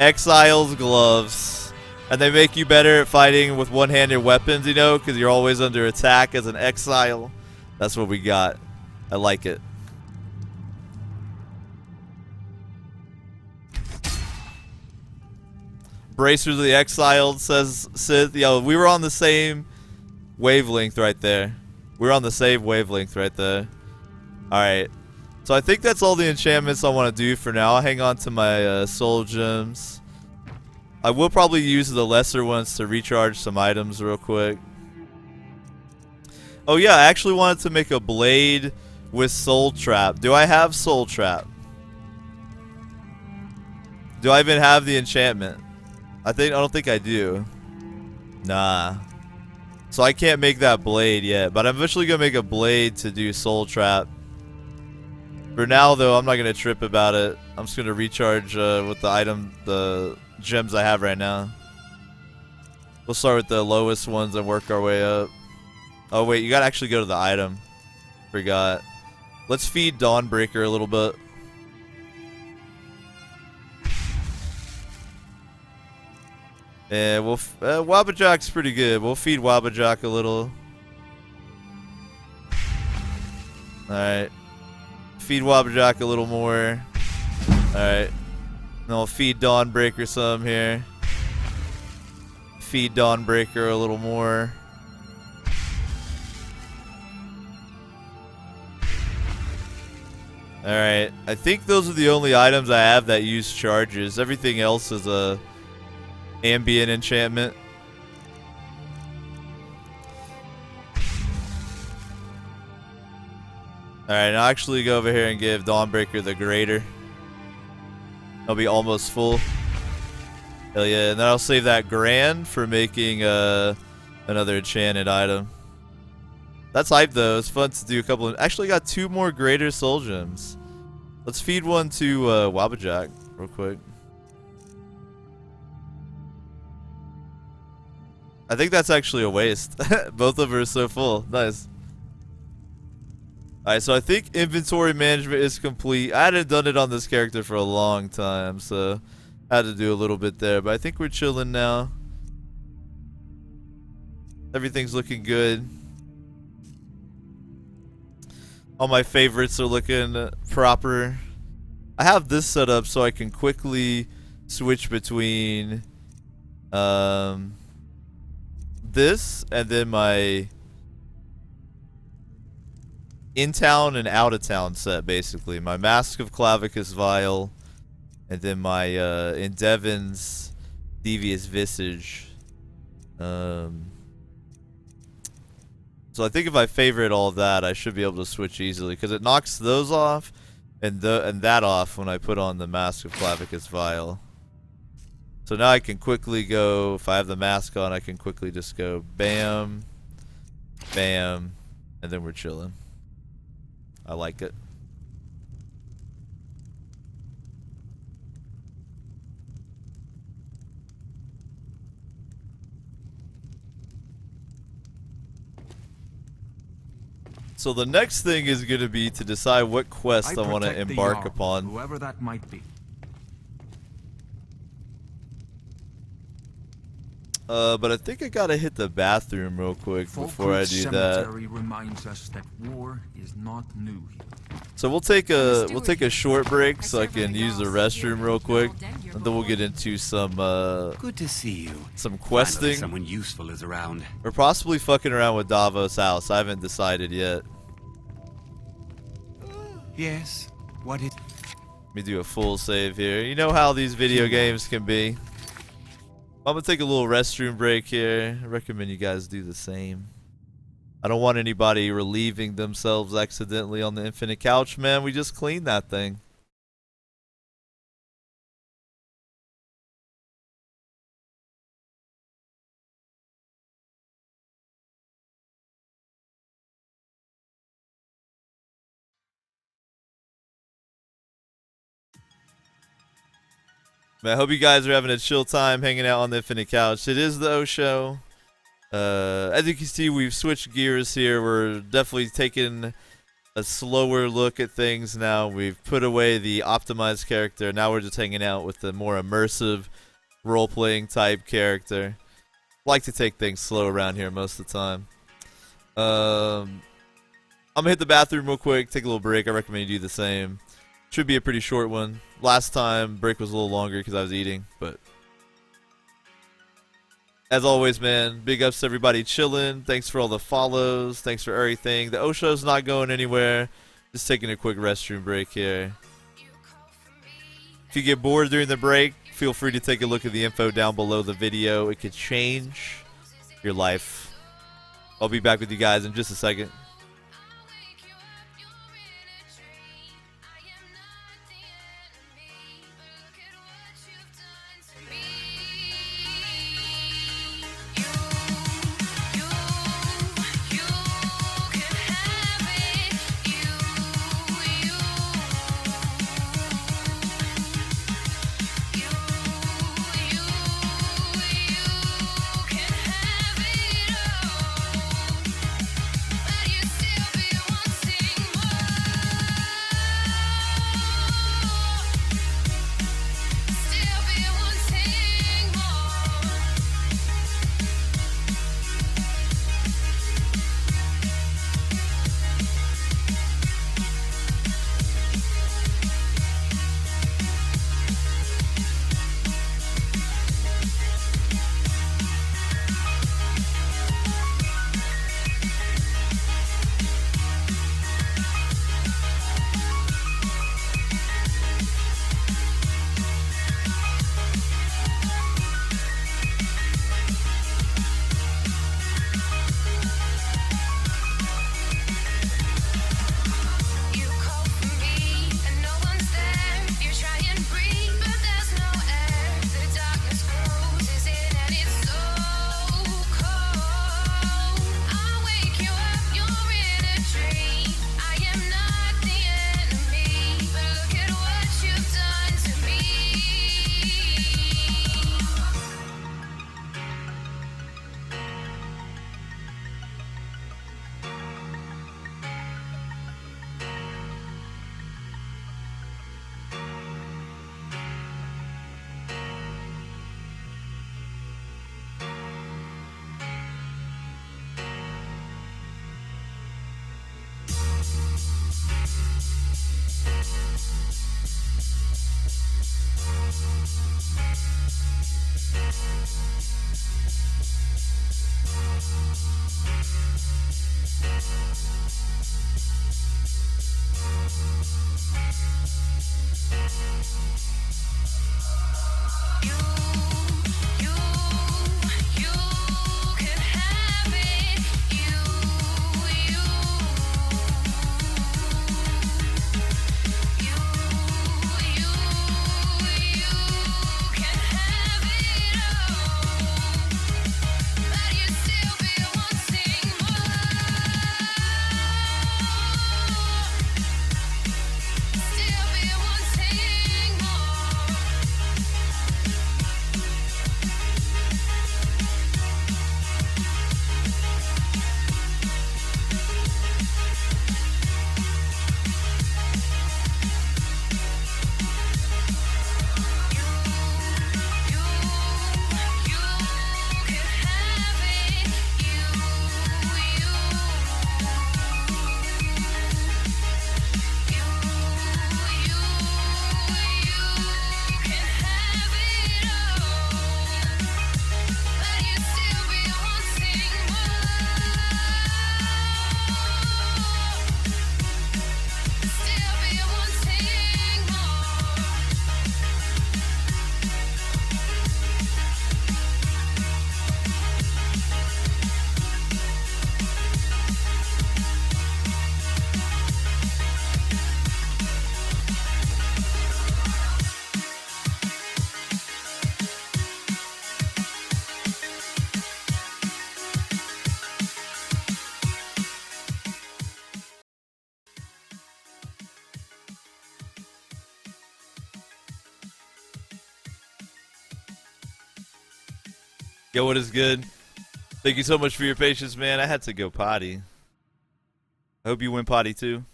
Exile's gloves. And they make you better at fighting with one-handed weapons, you know, because you're always under attack as an exile. That's what we got. I like it. Bracers of the Exiled, says Sith. Yo, we were on the same wavelength right there. We were on the same wavelength right there. Alright. So I think that's all the enchantments I want to do for now. I'll hang on to my soul gems. I will probably use the lesser ones to recharge some items real quick. Oh yeah, I actually wanted to make a blade with soul trap. Do I have soul trap? Do I even have the enchantment? I don't think I do. Nah. So I can't make that blade yet, but I'm eventually gonna make a blade to do soul trap. For now though, I'm not gonna trip about it. I'm just gonna recharge with the gems I have right now. We'll start with the lowest ones and work our way up. Oh wait, you gotta actually go to the item. Forgot. Let's feed Dawnbreaker a little bit. And we'll Wabbajock's pretty good. We'll feed Wabbajock a little. Alright. Feed Wabbajock a little more. Alright. Then we'll feed Dawnbreaker some here. Feed Dawnbreaker a little more. Alright. I think those are the only items I have that use charges. Everything else is a ambient enchantment. Alright, I'll actually go over here and give Dawnbreaker the greater. I'll be almost full. Hell yeah, and then I'll save that grand for making another enchanted item. That's hype though, it's fun to do a couple of... Actually got 2 more greater soul gems. Let's feed one to Wabbajock real quick. I think that's actually a waste. Both of them are so full. Nice. Alright, so I think inventory management is complete. I hadn't done it on this character for a long time, so I had to do a little bit there. But I think we're chilling now. Everything's looking good. All my favorites are looking proper. I have this set up so I can quickly switch between this and then my in-town and out-of-town set, basically. My Mask of Clavicus Vial and then my Endeavin's Devious Visage. So I think if I favorite all of that, I should be able to switch easily because it knocks those off and that off when I put on the Mask of Clavicus Vial. So now I can quickly go, if I have the mask on, I can quickly just go bam, bam, and then we're chilling. I like it. So the next thing is going to be to decide what quest I want to embark upon. Whoever that might be. But I think I gotta hit the bathroom real quick before I do that. Reminds us that war is not new. So we'll take a short break so I can use the restroom real quick, and then we'll get into some good to see you. Some questing. Someone useful is around. Or possibly fucking around with Davos' house. I haven't decided yet. Yes. What is? Let me do a full save here. You know how these video games can be. I'm gonna take a little restroom break here. I recommend you guys do the same. I don't want anybody relieving themselves accidentally on the infinite couch, man. We just cleaned that thing. I hope you guys are having a chill time hanging out on the Infinite Couch. It is the O Show. As you can see, we've switched gears here. We're definitely taking a slower look at things now. We've put away the optimized character. Now we're just hanging out with the more immersive role-playing type character. Like to take things slow around here most of the time. I'm gonna hit the bathroom real quick, take a little break. I recommend you do the same. Should be a pretty short one. Last time break was a little longer because I was eating, but as always, man, big ups to everybody chilling. Thanks for all the follows. Thanks for everything. The Osho's not going anywhere. Just taking a quick restroom break here. If you get bored during the break, feel free to take a look at the info down below the video. It could change your life. I'll be back with you guys in just a second. Yo, what is good? Thank you so much for your patience, man. I had to go potty. I hope you went potty too.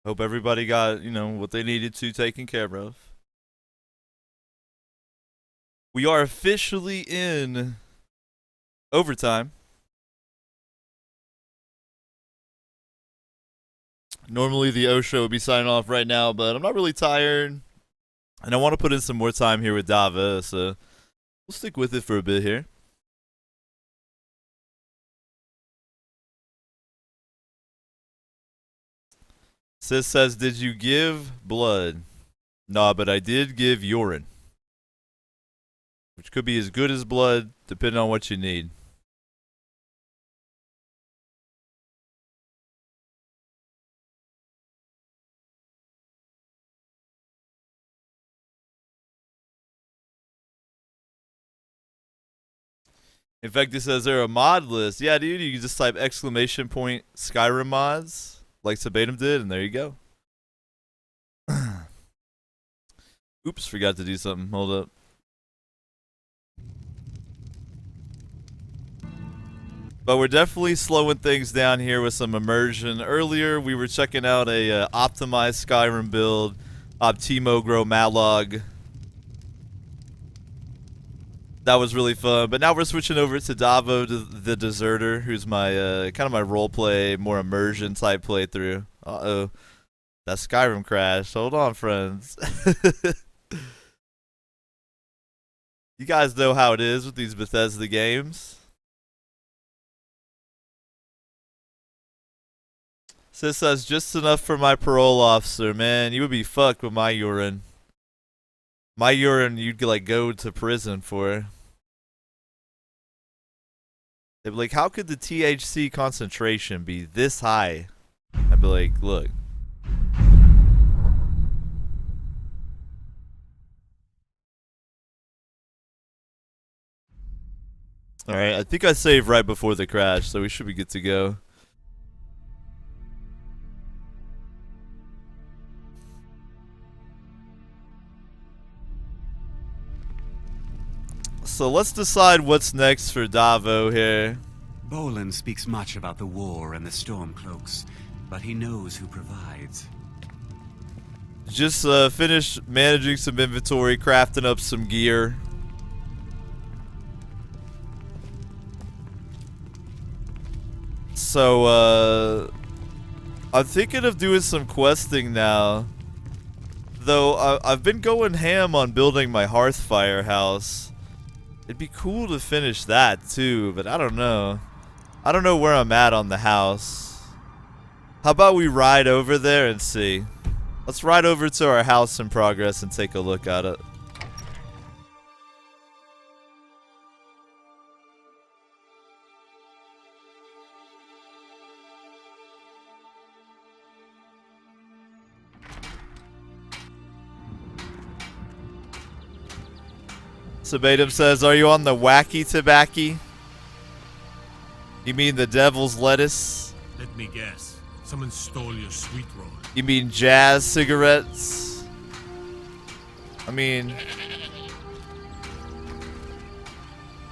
Hope everybody got, you know, what they needed to taken care of. We are officially in overtime. Normally the OSHA would be signing off right now, but I'm not really tired. And I want to put in some more time here with Dava, so we'll stick with it for a bit here. Sis says, did you give blood? Nah, but I did give urine. Which could be as good as blood, depending on what you need. In fact, it says there a mod list. Yeah, dude, you can just type exclamation point Skyrim mods, like Sabatum did, and there you go. Oops, forgot to do something. Hold up. But we're definitely slowing things down here with some immersion. Earlier, we were checking out a optimized Skyrim build, Optimo Grow Malog. That was really fun. But now we're switching over to Davo, the Deserter, who's my kind of my roleplay, more immersion type playthrough. Uh-oh. That Skyrim crashed. Hold on, friends. You guys know how it is with these Bethesda games. Sis says, just enough for my parole officer. Man, you would be fucked with my urine. My urine you'd like go to prison for. They'd be like, how could the THC concentration be this high? I'd be like, look. Alright, I think I saved right before the crash, so we should be good to go. So let's decide what's next for Davo here. Bolin speaks much about the war and the Stormcloaks, but he knows who provides. Just finished managing some inventory, crafting up some gear. So, I'm thinking of doing some questing now. Though, I've been going ham on building my Hearthfire house. It'd be cool to finish that, too, but I don't know. I don't know where I'm at on the house. How about we ride over there and see? Let's ride over to our house in progress and take a look at it. Sabatum says, are you on the wacky tobacco? You mean the devil's lettuce? Let me guess. Someone stole your sweet roll. You mean jazz cigarettes? I mean,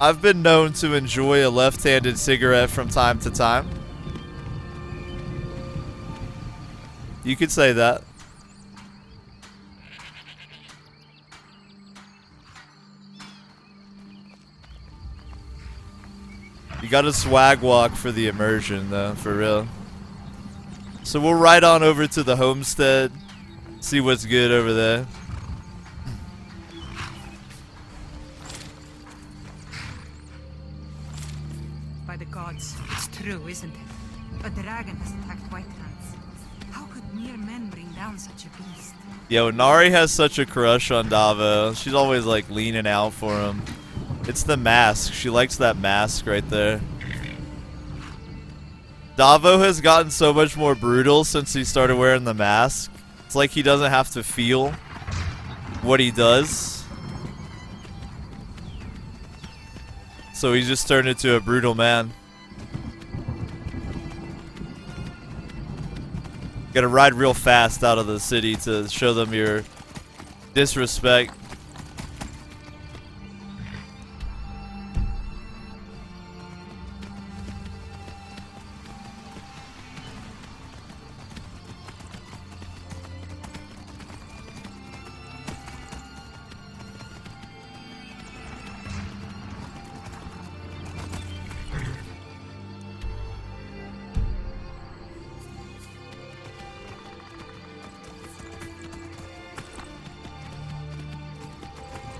I've been known to enjoy a left-handed cigarette from time to time. You could say that. You gotta swag walk for the immersion, though, for real. So we'll ride on over to the homestead, see what's good over there. By the gods, it's true, isn't it? A dragon has attacked Whitelands. How could mere men bring down such a beast? Yo, Nari has such a crush on Davo. She's always like leaning out for him. It's the mask. She likes that mask right there. Davo has gotten so much more brutal since he started wearing the mask. It's like he doesn't have to feel what he does. So he's just turned into a brutal man. Gotta ride real fast out of the city to show them your disrespect.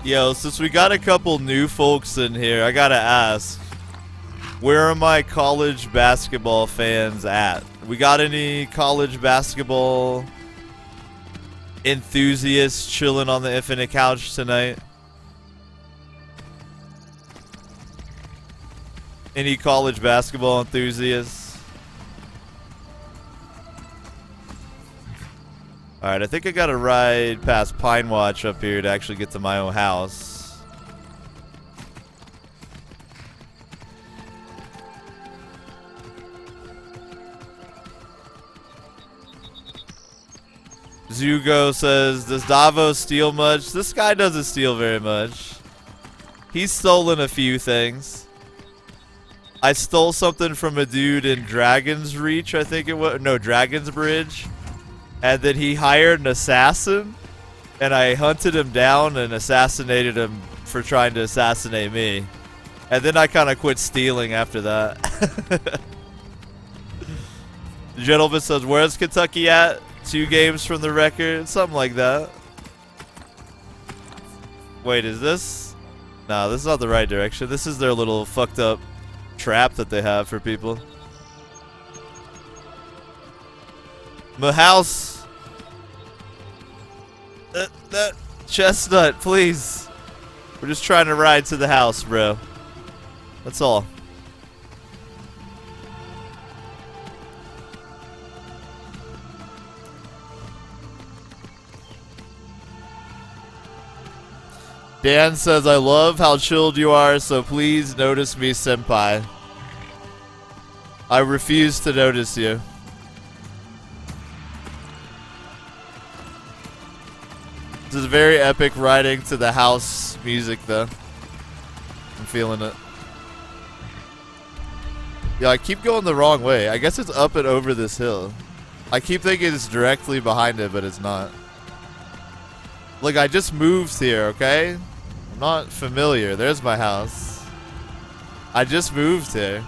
Yo, since we got a couple new folks in here, I gotta ask, where are my college basketball fans at? We got any college basketball enthusiasts chilling on the infinite couch tonight? Any college basketball enthusiasts? Alright, I think I gotta ride past Pine Watch up here to actually get to my own house. Zugo says, does Davos steal much? This guy doesn't steal very much. He's stolen a few things. I stole something from a dude in Dragon's Reach, I think it was. No, Dragon's Bridge. And then he hired an assassin. And I hunted him down and assassinated him for trying to assassinate me. And then I kind of quit stealing after that. The gentleman says, where's Kentucky at? 2 games from the record? Something like that. Wait, is this? No, this is not the right direction. This is their little fucked up trap that they have for people. My house. That chestnut, please. We're just trying to ride to the house, bro. That's all. Dan says, I love how chilled you are, so please notice me, senpai. I refuse to notice you. This is very epic riding to the house music, though. I'm feeling it. Yeah, I keep going the wrong way. I guess it's up and over this hill. I keep thinking it's directly behind it, but it's not. Look, I just moved here, okay? I'm not familiar. There's my house. I just moved here.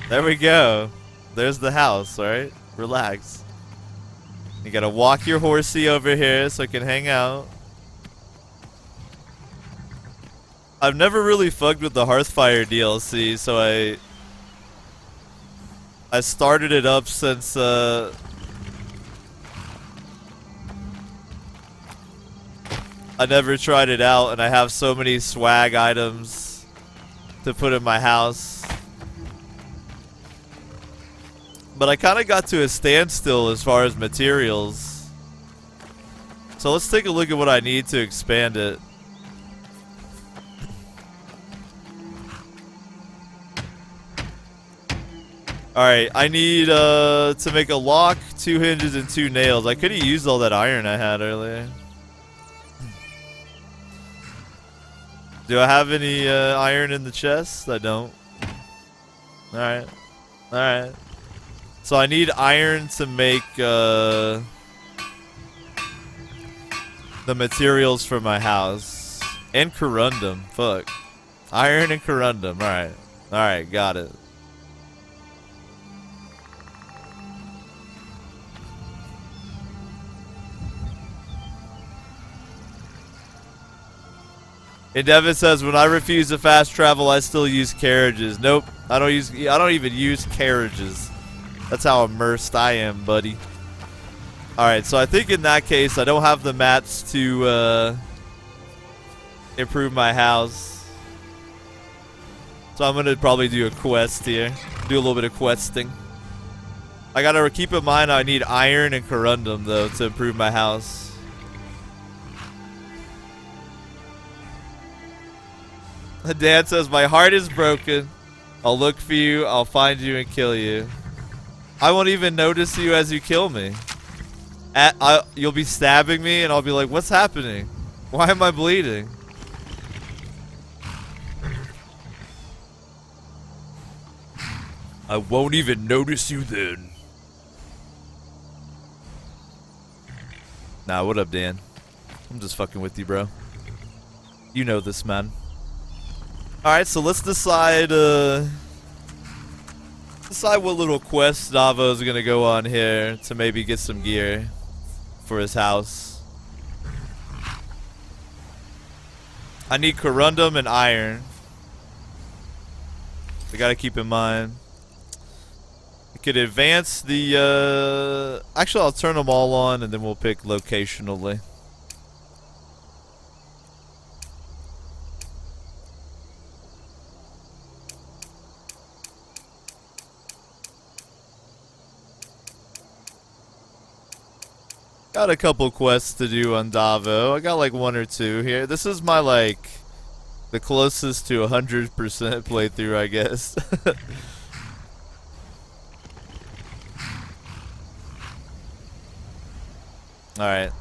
There we go. There's the house, alright? Relax. You gotta walk your horsey over here so I can hang out. I've never really fucked with the Hearthfire DLC, so I started it up since I never tried it out, and I have so many swag items to put in my house. But I kind of got to a standstill as far as materials. So let's take a look at what I need to expand it. Alright, I need to make a lock, 2 hinges, and 2 nails. I could have used all that iron I had earlier. Do I have any iron in the chest? I don't. Alright. Alright. So I need iron to make the materials for my house. And corundum. Fuck. Iron and corundum. Alright. Alright, got it. And Devin says, when I refuse to fast travel, I still use carriages. Nope. I don't even use carriages. That's how immersed I am, buddy. Alright, so I think in that case, I don't have the mats to improve my house. So I'm going to probably do a quest here. Do a little bit of questing. I got to keep in mind I need iron and corundum, though, to improve my house. Dad says, my heart is broken. I'll look for you. I'll find you and kill you. I won't even notice you as you kill me. You'll be stabbing me and I'll be like, what's happening? Why am I bleeding? I won't even notice you then. Nah, what up, Dan? I'm just fucking with you, bro. You know this, man. Alright, so let's decide, Decide what little quest Davo's gonna go on here to maybe get some gear for his house. I need corundum and iron. I gotta keep in mind. I could advance the, actually I'll turn them all on and then we'll pick locationally. Got a couple quests to do on Davo. I got like 1 or 2 here. This is my like the closest to 100% playthrough, I guess. All right.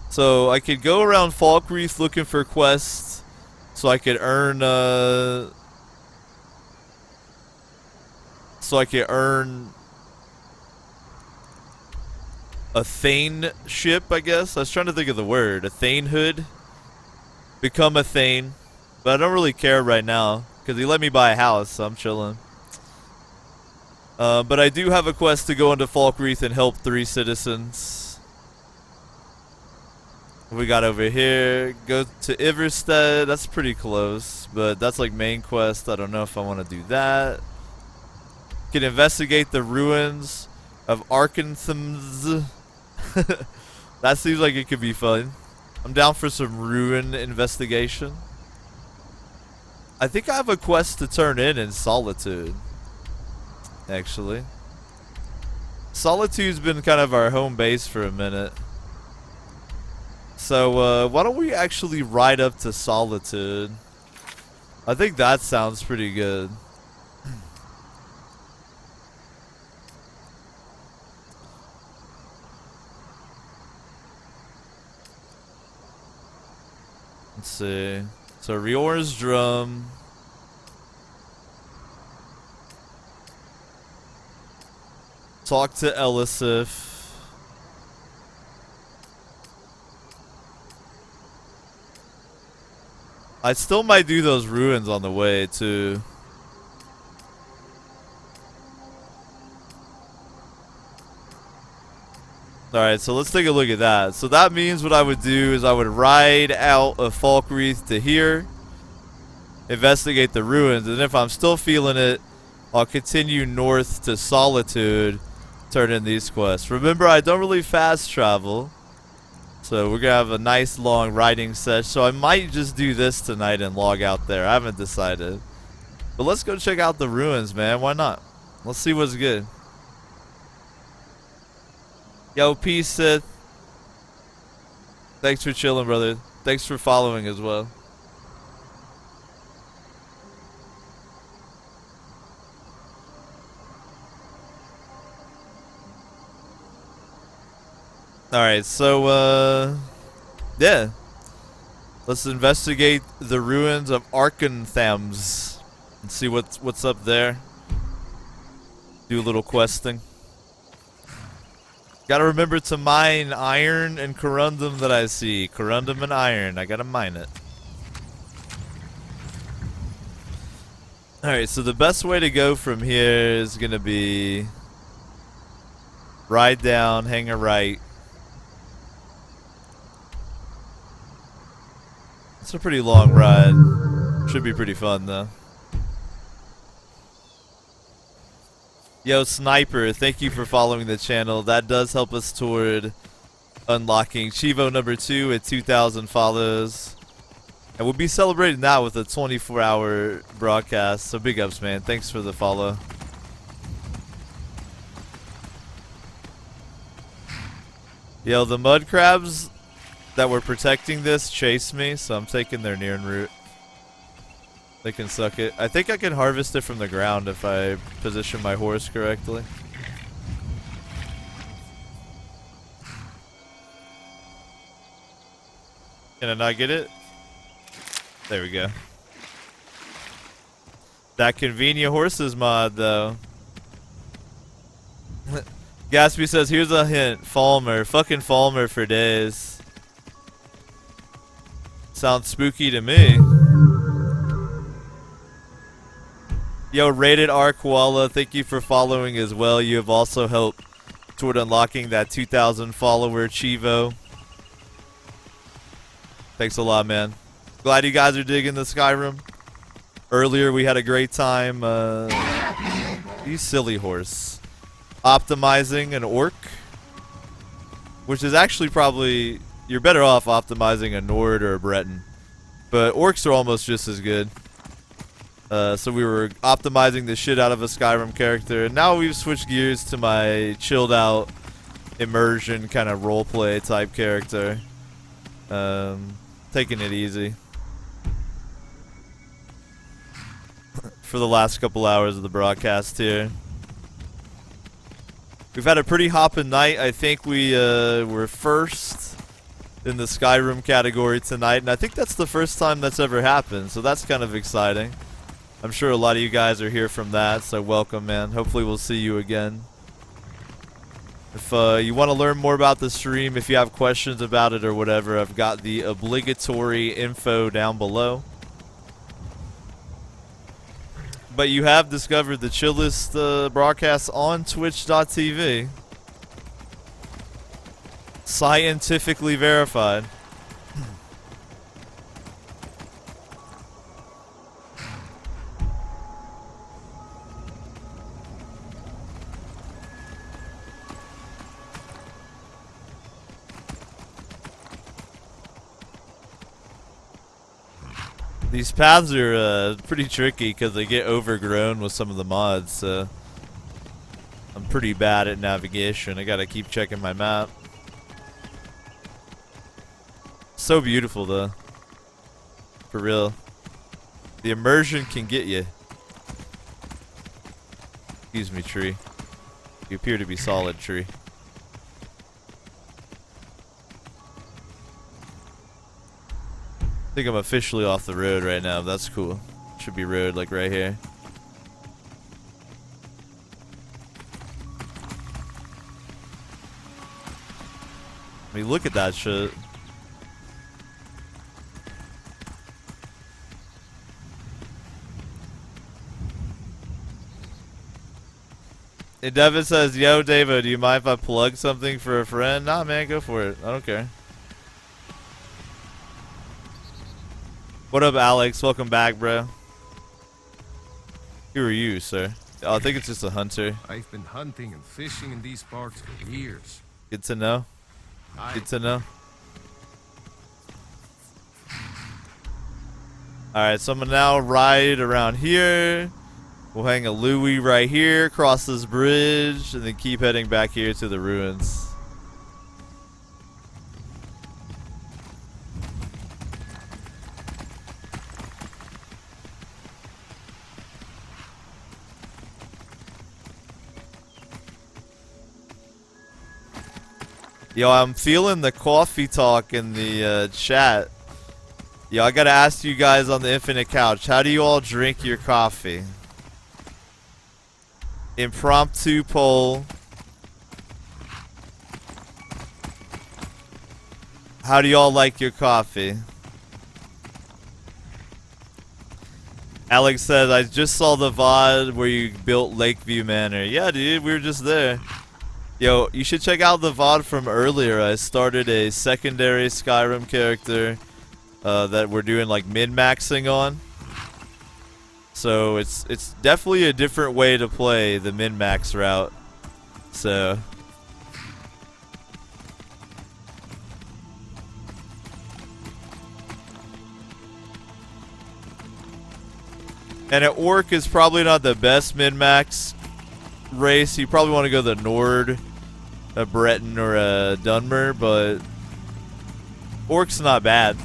So I could go around Falkreath looking for quests, so I could earn a Thane ship, I guess. I was trying to think of the word. A Thanehood. Become a Thane. But I don't really care right now, because he let me buy a house, so I'm chilling. But I do have a quest to go into Falkreath and help 3 citizens. What we got over here? Go to Iverstead. That's pretty close, but that's like main quest. I don't know if I want to do that. Can investigate the ruins of Arkanthams. That seems like it could be fun. I'm down for some ruin investigation. I think I have a quest to turn in Solitude. Actually, Solitude's been kind of our home base for a minute. So why don't we actually ride up to Solitude? I think that sounds pretty good. Let's see. So Rior's drum. Talk to Elisif. I still might do those ruins on the way too. Alright, so let's take a look at that. So that means what I would do is I would ride out of Falkreath to here, investigate the ruins, and if I'm still feeling it, I'll continue north to Solitude, turn in these quests. Remember, I don't really fast travel, so we're gonna have a nice long riding session. So I might just do this tonight and log out there. I haven't decided. But let's go check out the ruins, man. Why not? Let's see what's good. Yo, peace, Sith. Thanks for chilling, brother. Thanks for following as well. Alright, so, yeah. Let's investigate the ruins of Arkanthams and see what's up there. Do a little questing. Gotta remember to mine iron and corundum that I see. Corundum and iron. I gotta mine it. Alright, so the best way to go from here is gonna be ride down, hang a right. It's a pretty long ride. Should be pretty fun though. Yo, Sniper, thank you for following the channel. That does help us toward unlocking Chivo number 2 at 2,000 follows. And we'll be celebrating that with a 24-hour broadcast. So big ups, man. Thanks for the follow. Yo, the mud crabs that were protecting this chased me, so I'm taking their near route. They can suck it. I think I can harvest it from the ground if I position my horse correctly. Can I not get it? There we go. That convenient horses mod, though. Gatsby says, here's a hint. Falmer. Fucking Falmer for days. Sounds spooky to me. Yo, Rated R Koala, thank you for following as well. You have also helped toward unlocking that 2,000 follower Chivo. Thanks a lot, man. Glad you guys are digging the Skyrim. Earlier we had a great time. You silly horse. Optimizing an orc. Which is actually probably... You're better off optimizing a Nord or a Breton. But orcs are almost just as good. So we were optimizing the shit out of a Skyrim character. And now we've switched gears to my chilled out immersion kind of roleplay type character. Taking it easy. For the last couple hours of the broadcast here. We've had a pretty hoppin' night. I think we were first in the Skyrim category tonight, and I think that's the first time that's ever happened, so that's kind of exciting. I'm sure a lot of you guys are here from that, so welcome, man. Hopefully we'll see you again. If you want to learn more about the stream, if you have questions about it or whatever, I've got the obligatory info down below. But you have discovered the chillest broadcast on twitch.tv. Scientifically verified. These paths are pretty tricky because they get overgrown with some of the mods, so I'm pretty bad at navigation. I gotta keep checking my map. So beautiful though. For real. The immersion can get you. Excuse me, tree. You appear to be solid, tree. I think I'm officially off the road right now. That's cool. Should be road like right here. I mean, look at that shit. And Devin says, yo, David, do you mind if I plug something for a friend? Nah, man, go for it. I don't care. What up, Alex? Welcome back, bro. Who are you, sir? Oh, I think it's just a hunter. I've been hunting and fishing in these parts for years. Good to know. Good to know. Alright, so I'm gonna now ride around here. We'll hang a Louis right here, cross this bridge, and then keep heading back here to the ruins. Yo, I'm feeling the coffee talk in the chat. Yo, I gotta ask you guys on the Infinite Couch, how do you all drink your coffee? Impromptu poll. How do y'all like your coffee? Alex said, I just saw the VOD where you built Lakeview Manor. Yeah, dude, we were just there. Yo, you should check out the VOD from earlier. I started a secondary Skyrim character that we're doing like min-maxing on. So it's definitely a different way to play the min-max route. So and an orc is probably not the best min-max race. You probably want to go the Nord, a Breton, or a Dunmer, but orc's not bad.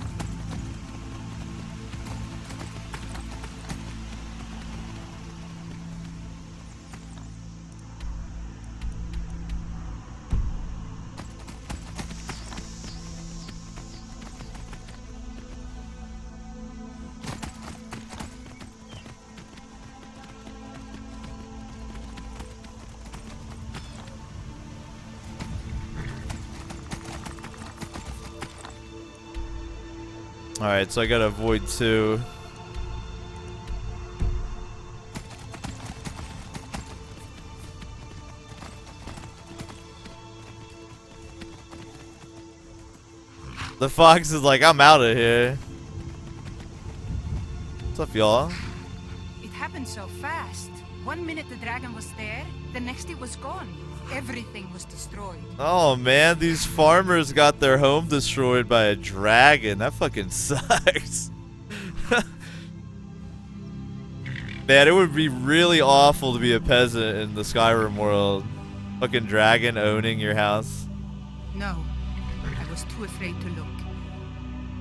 Alright, so I gotta avoid 2. The fox is like, I'm out of here. What's up, y'all? It happened so fast. 1 minute the dragon was there, the next it was gone. Everything was destroyed. Oh man, these farmers got their home destroyed by a dragon. That fucking sucks. Man, it would be really awful to be a peasant in the Skyrim world. Fucking dragon owning your house. No, I was too afraid to look.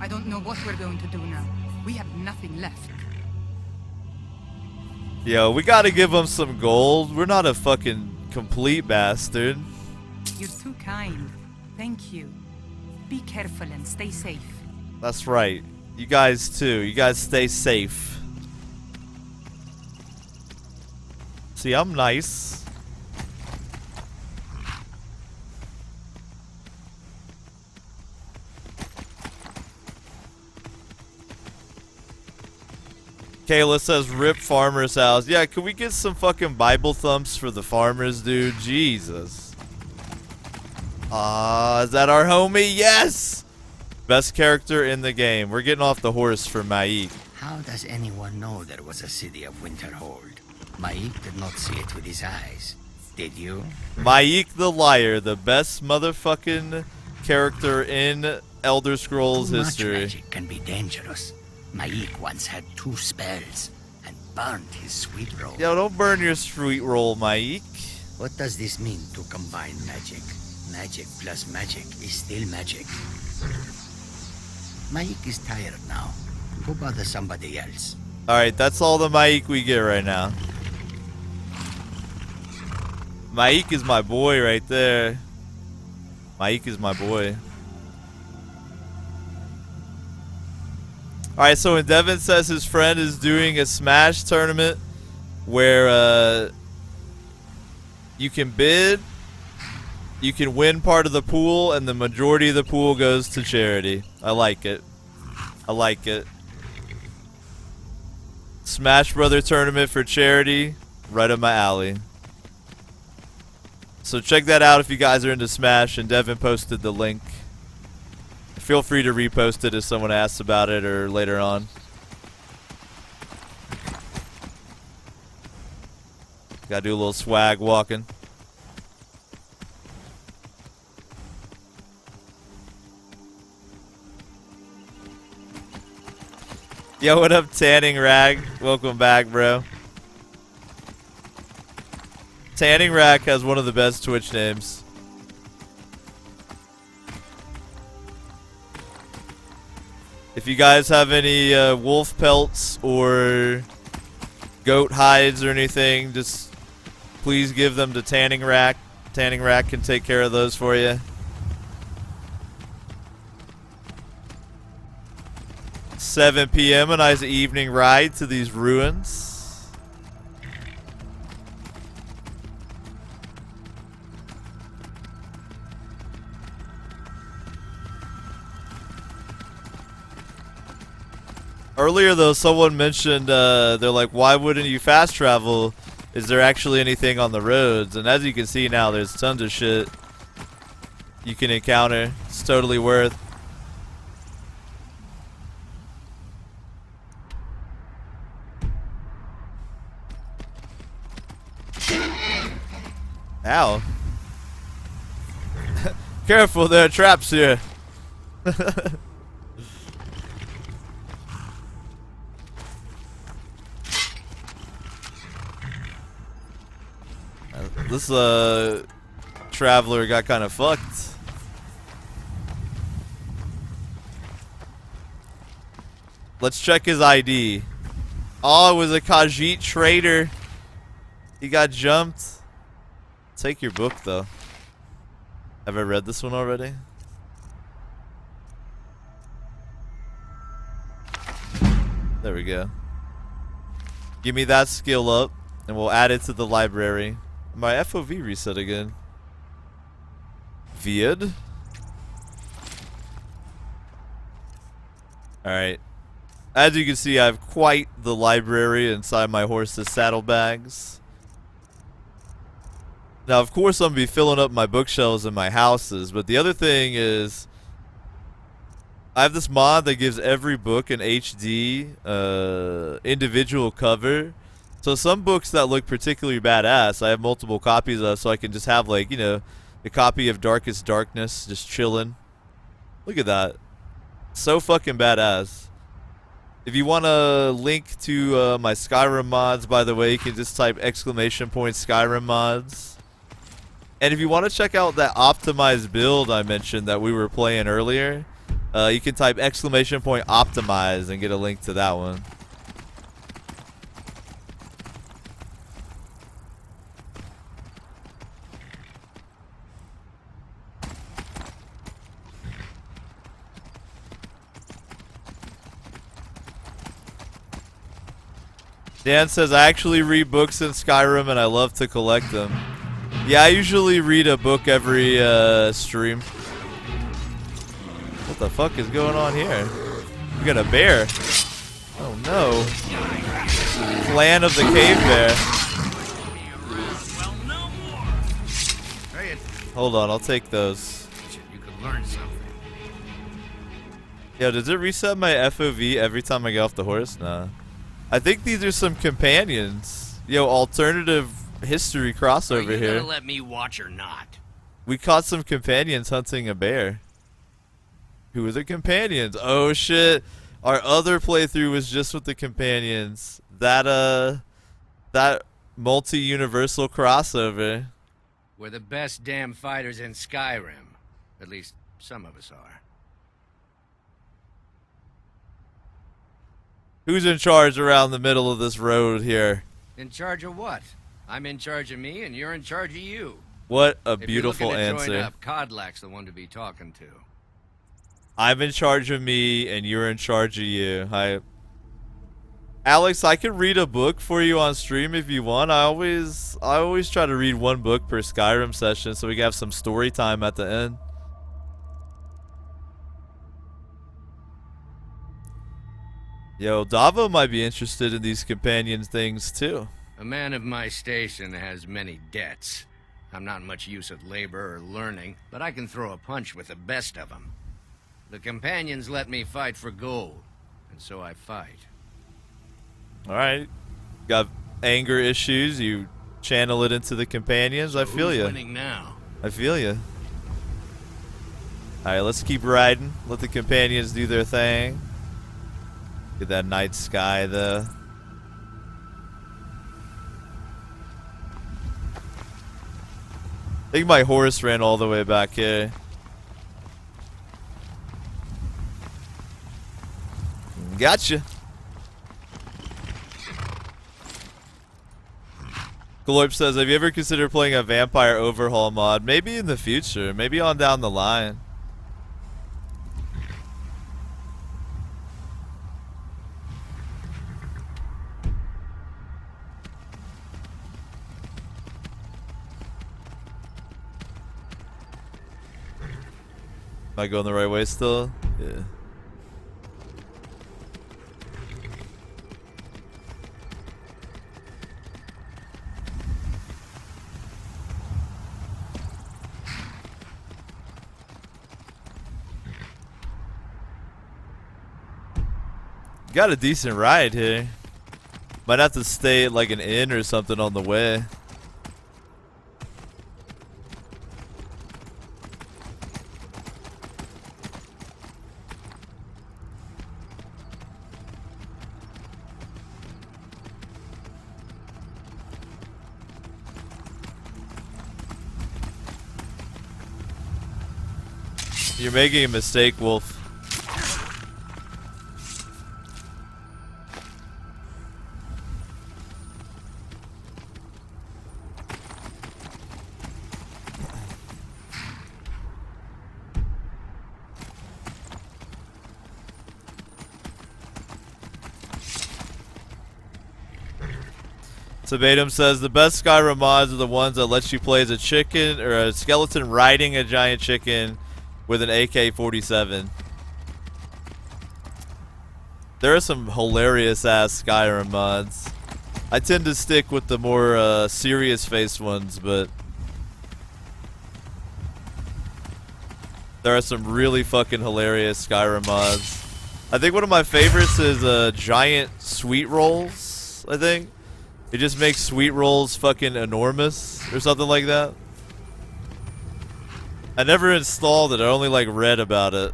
I don't know what we're going to do now. We have nothing left. Yo, we gotta give them some gold. We're not a fucking complete bastard. You're too kind. Thank you. Be careful and stay safe. That's right. You guys too. You guys stay safe. See, I'm nice. Kayla says, rip farmer's house. Yeah, can we get some fucking Bible thumps for the farmers, dude? Jesus. Is that our homie? Yes! Best character in the game. We're getting off the horse for Maik. How does anyone know there was a city of Winterhold? Maik did not see it with his eyes. Did you? Maik the Liar, the best motherfucking character in Elder Scrolls Too much history. magic can be dangerous. Maik once had 2 spells and burned his sweet roll. Yo, don't burn your sweet roll, Maik. What does this mean to combine magic? Magic plus magic is still magic. Maik is tired now. Go bother somebody else. Alright, that's all the Maik we get right now. Maik is my boy right there. Maik is my boy. Alright, so when Devin says his friend is doing a Smash tournament where you can bid, you can win part of the pool, and the majority of the pool goes to charity. I like it. I like it. Smash Brother tournament for charity, right up my alley. So check that out if you guys are into Smash, and Devin posted the link. Feel free to repost it if someone asks about it or later on. Gotta do a little swag walking. Yo, what up, Tanning Rag? Welcome back, bro. Tanning Rag has one of the best Twitch names. If you guys have any wolf pelts or goat hides or anything, just please give them to Tanning Rack. Tanning Rack can take care of those for you. 7 p.m. a nice evening ride to these ruins. Earlier though, someone mentioned they're like, why wouldn't you fast travel? Is there actually anything on the roads? And as you can see now, there's tons of shit you can encounter. It's totally worth. Ow. Careful, there are traps here. This traveler got kind of fucked. Let's check his ID. Oh, it was a Khajiit trader. He got jumped. Take your book though. Have I read this one already? There we go. Give me that skill up and we'll add it to the library. My FOV reset again. Weird. Alright. As you can see, I have quite the library inside my horse's saddlebags. Now, of course, I'm going to be filling up my bookshelves in my houses, but the other thing is I have this mod that gives every book an HD individual cover. So some books that look particularly badass, I have multiple copies of, so I can just have, like, you know, a copy of Darkest Darkness just chilling. Look at that. So fucking badass. If you want a link to my Skyrim mods, by the way, you can just type !Skyrim mods. And if you want to check out that optimized build I mentioned that we were playing earlier, you can type !Optimize and get a link to that one. Dan says, I actually read books in Skyrim and I love to collect them. Yeah, I usually read a book every stream. What the fuck is going on here? We got a bear. Oh no. Clan of the Cave Bear. Hold on, I'll take those. You could learn something. Yo, does it reset my FOV every time I get off the horse? Nah. I think these are some companions. Yo, alternative history crossover Are you here. gonna let me watch or not? We caught some companions hunting a bear. Who are the companions? Oh shit. Our other playthrough was just with the companions. That multi-universal crossover. We're the best damn fighters in Skyrim. At least some of us are. Who's in charge around the middle of this road here? In charge of what? I'm in charge of me, and you're in charge of you. What a If beautiful you're looking to answer. join up, Codlack's the one to be talking to. I'm in charge of me, and you're in charge of you. Alex, I can read a book for you on stream if you want. I always try to read one book per Skyrim session so we can have some story time at the end. Yo, Davo might be interested in these companion things too. A man of my station has many debts. I'm not much use at labor or learning, but I can throw a punch with the best of them. The companions let me fight for gold, and so I fight. Alright. Got anger issues, you channel it into the companions. I feel Who's you. winning now? I feel you. Alright, let's keep riding. Let the companions do their thing. Get that night sky though. I think my horse ran all the way back here. Gotcha. Glorp says, have you ever considered playing a vampire overhaul mod? Maybe in the future. Maybe on down the line. Am I going the right way still? Yeah. Got a decent ride here. Might have to stay at like an inn or something on the way. You're making a mistake, Wolf. Sabatum says the best Skyrim mods are the ones that let you play as a chicken or a skeleton riding a giant chicken with an AK-47. There are some hilarious ass Skyrim mods. I tend to stick with the more serious faced ones, but there are some really fucking hilarious Skyrim mods. I think one of my favorites is giant sweet rolls, I think. It just makes sweet rolls fucking enormous or something like that. I never installed it, I only like read about it.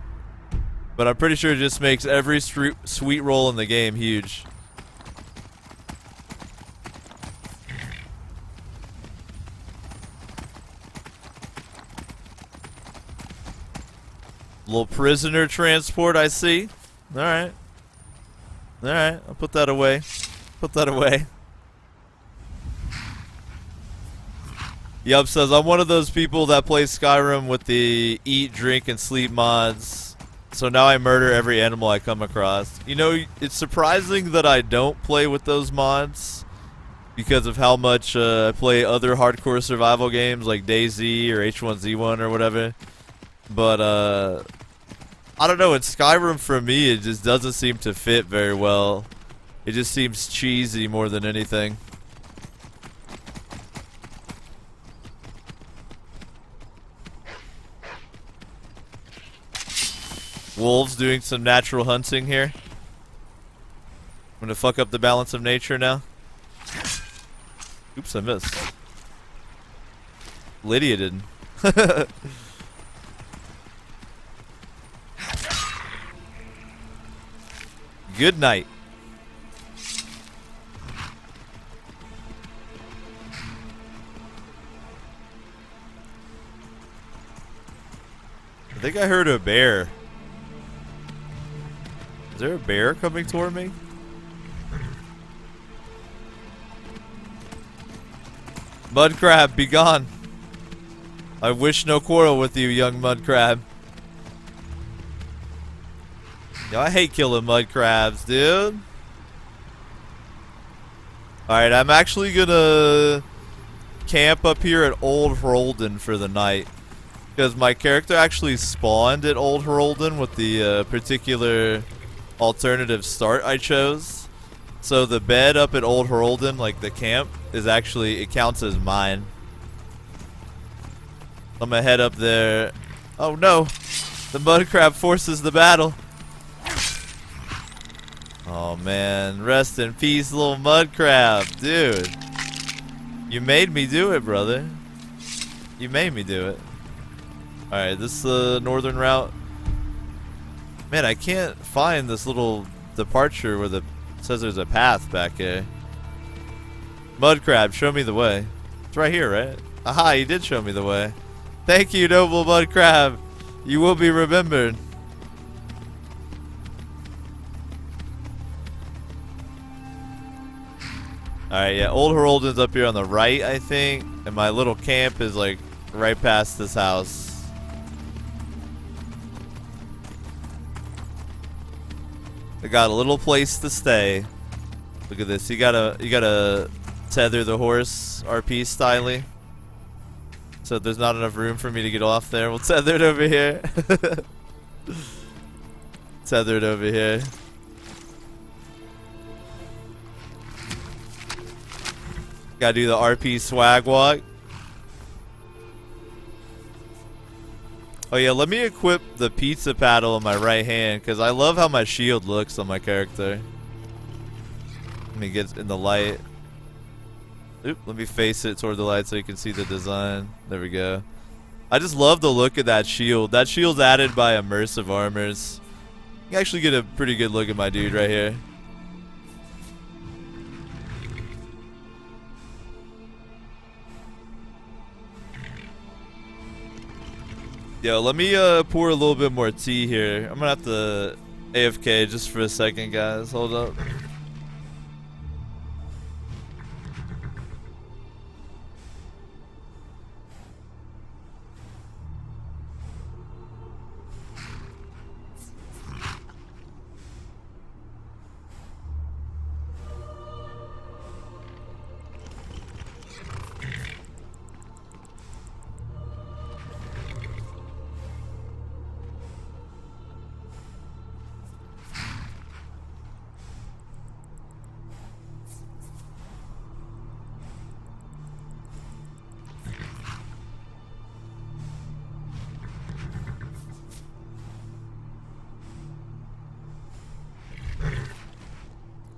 But I'm pretty sure it just makes every sweet roll in the game huge. Little prisoner transport, I see. Alright. Alright, I'll put that away. Put that away. Yup says, I'm one of those people that plays Skyrim with the eat, drink, and sleep mods. So now I murder every animal I come across. You know, it's surprising that I don't play with those mods because of how much I play other hardcore survival games like DayZ or H1Z1 or whatever. But, I don't know, in Skyrim for me, it just doesn't seem to fit very well. It just seems cheesy more than anything. Wolves doing some natural hunting here. I'm gonna fuck up the balance of nature now. Oops, I missed. Lydia didn't. Good night. I think I heard a bear. Is there a bear coming toward me? Mud crab, be gone. I wish no quarrel with you, young mud crab. Yo, I hate killing mud crabs, dude. Alright, I'm actually gonna camp up here at Old Hroldan for the night. Because my character actually spawned at Old Hroldan with the particular alternative start I chose. So the bed up at Old Hroldan, like the camp, is actually, it counts as mine. I'm gonna head up there. Oh no! The mud crab forces the battle. Oh man, rest in peace, little mud crab, dude. You made me do it, brother. You made me do it. Alright, this is the northern route. Man, I can't find this little departure where it says there's a path back here. Mud crab, show me the way. It's right here, right? Aha, you did show me the way. Thank you, noble mud crab. You will be remembered. Alright, yeah, Old Hroldan's up here on the right, I think. And my little camp is like right past this house. I got a little place to stay. Look at this. You gotta tether the horse RP styly. So there's not enough room for me to get off there. We'll tether it over here. Tether it over here. Gotta do the RP swag walk. Oh yeah, let me equip the pizza paddle on my right hand because I love how my shield looks on my character. Let me get in the light. Oop, let me face it toward the light so you can see the design. There we go. I just love the look of that shield. That shield's added by immersive armors. You can actually get a pretty good look at my dude right here. Yo, let me pour a little bit more tea here. I'm gonna have to AFK just for a second, guys. Hold up.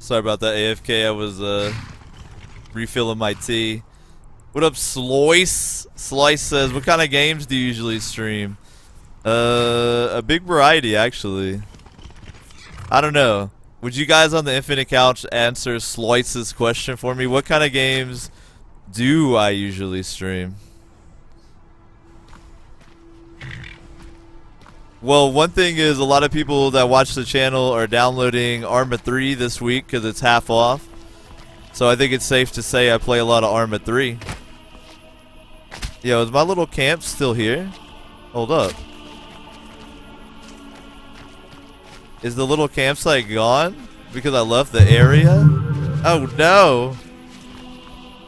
Sorry about that, AFK. I was refilling my tea. What up, Sloice? Slice says, what kind of games do you usually stream? A big variety, actually. I don't know. Would you guys on the Infinite Couch answer Sloice's question for me? What kind of games do I usually stream? Well, one thing is a lot of people that watch the channel are downloading Arma 3 this week because it's half off. So I think it's safe to say I play a lot of Arma 3. Yo, is my little camp still here? Hold up. Is the little campsite gone because I left the area? Oh no.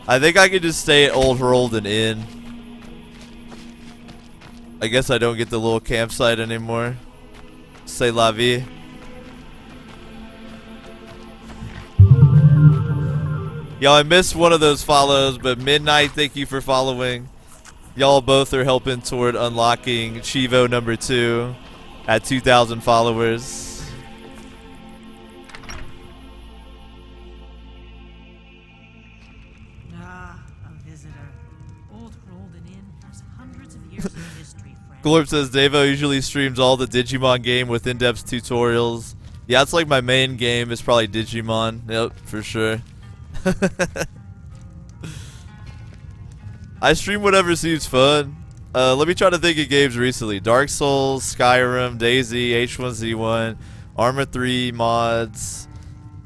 I think I could just stay at Old Herolden Inn. I guess I don't get the little campsite anymore. C'est la vie. Yo, I missed one of those follows, but Midnight, thank you for following. Y'all both are helping toward unlocking Chivo number 2 at 2,000 followers. A visitor. Old Herolden Inn has hundreds of years of history, friend. Glorp says Devo usually streams all the Digimon game with in-depth tutorials. Yeah, it's like my main game is probably Digimon. Yep, for sure. I stream whatever seems fun. Let me try to think of games recently. Dark Souls, Skyrim, DayZ, H1Z1, Arma 3 mods,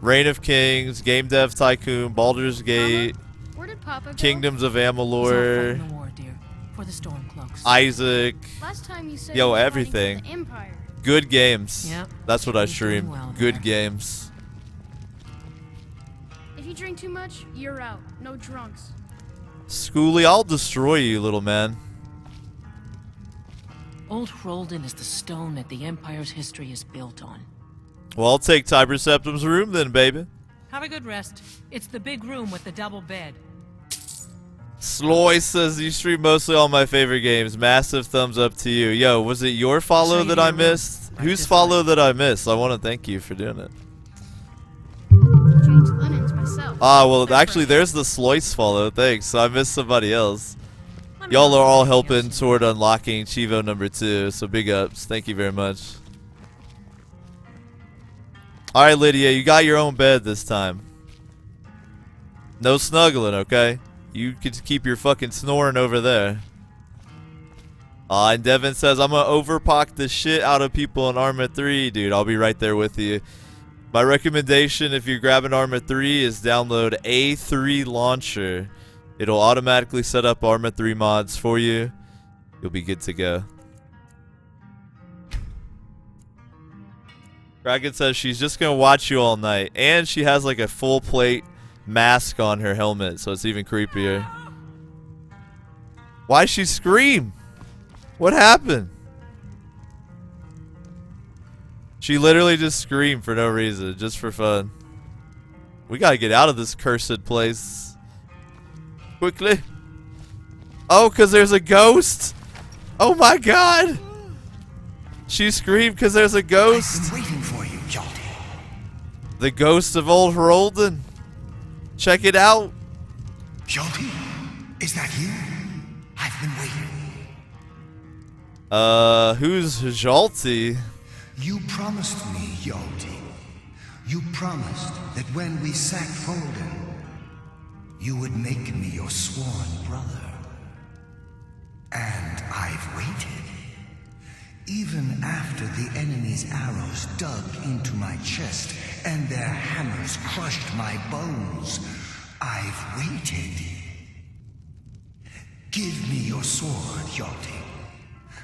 Reign of Kings, Game Dev Tycoon, Baldur's Gate, Where did Papa go? Kingdoms of He's off fighting Amalur, the war, dear, for the Stormcloaks. Isaac. Last time you said Yo, you were fighting everything. for the Empire. Good games. Yep. That's what I He's doing stream. well Good there. games. If you drink too much, you're out. No drunks. Schoolie, I'll destroy you, little man. Old Herolden is the stone that the Empire's history is built on. Well, I'll take Tiber Septim's room then, baby. Have a good rest. It's the big room with the double bed. Sloy says you stream mostly all my favorite games. Massive thumbs up to you. Yo, was it your follow Say that your I room. missed? Right Whose this follow way. that I missed? I want to thank you for doing it. Changed linens myself. Ah, well, They're actually, fresh. there's the Sloyce follow. Thanks. So I missed somebody else. Let me Y'all know are if all there's anything helping else. toward unlocking Chivo number 2, so big ups. Thank you very much. Alright, Lydia, you got your own bed this time. No snuggling, okay? You could keep your fucking snoring over there. And Devin says, I'm gonna overpock the shit out of people in Arma 3. Dude, I'll be right there with you. My recommendation, if you're grabbing Arma 3, is download A3 Launcher. It'll automatically set up Arma 3 mods for you. You'll be good to go. Dragon says she's just gonna watch you all night. And she has like a full plate mask on her helmet, so it's even creepier. Why'd she scream? What happened? She literally just screamed for no reason, just for fun. We gotta get out of this cursed place. Quickly. Oh, because there's a ghost? Oh my god! She screamed because there's a ghost. Waiting for you, Jolty. The ghost of Old Herolden. Check it out. Jolty, is that you? I've been waiting. Who's Jalti? You promised me, Yalti. You promised that when we sacked Folden, you would make me your sworn brother. And I've waited. Even after the enemy's arrows dug into my chest and their hammers crushed my bones, I've waited. Give me your sword, Yalti,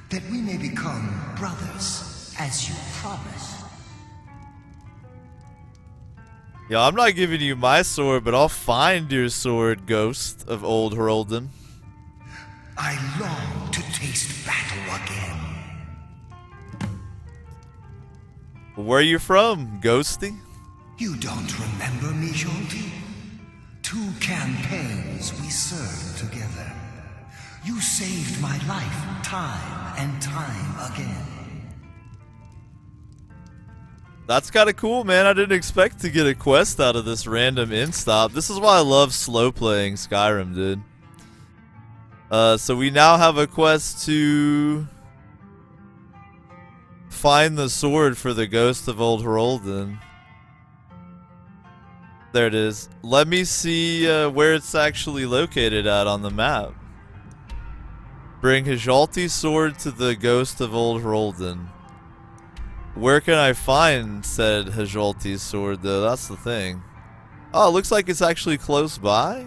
that we may become brothers, as you promised. Yeah, I'm not giving you my sword, but I'll find your sword, ghost of Old Herolden. I long to taste battle again. Where are you from, ghosty? You don't remember me, Yalti? 2 campaigns we served together. You saved my life time and time again. That's kind of cool, man. I didn't expect to get a quest out of this random inn stop. This is why I love slow playing Skyrim, dude. So we now have a quest to find the sword for the ghost of Old Herolden. There it is. Let me see where it's actually located at on the map. Bring Hajalti's sword to the ghost of Old Herolden. Where can I find said Hajalti's sword, though? That's the thing. Oh, it looks like it's actually close by?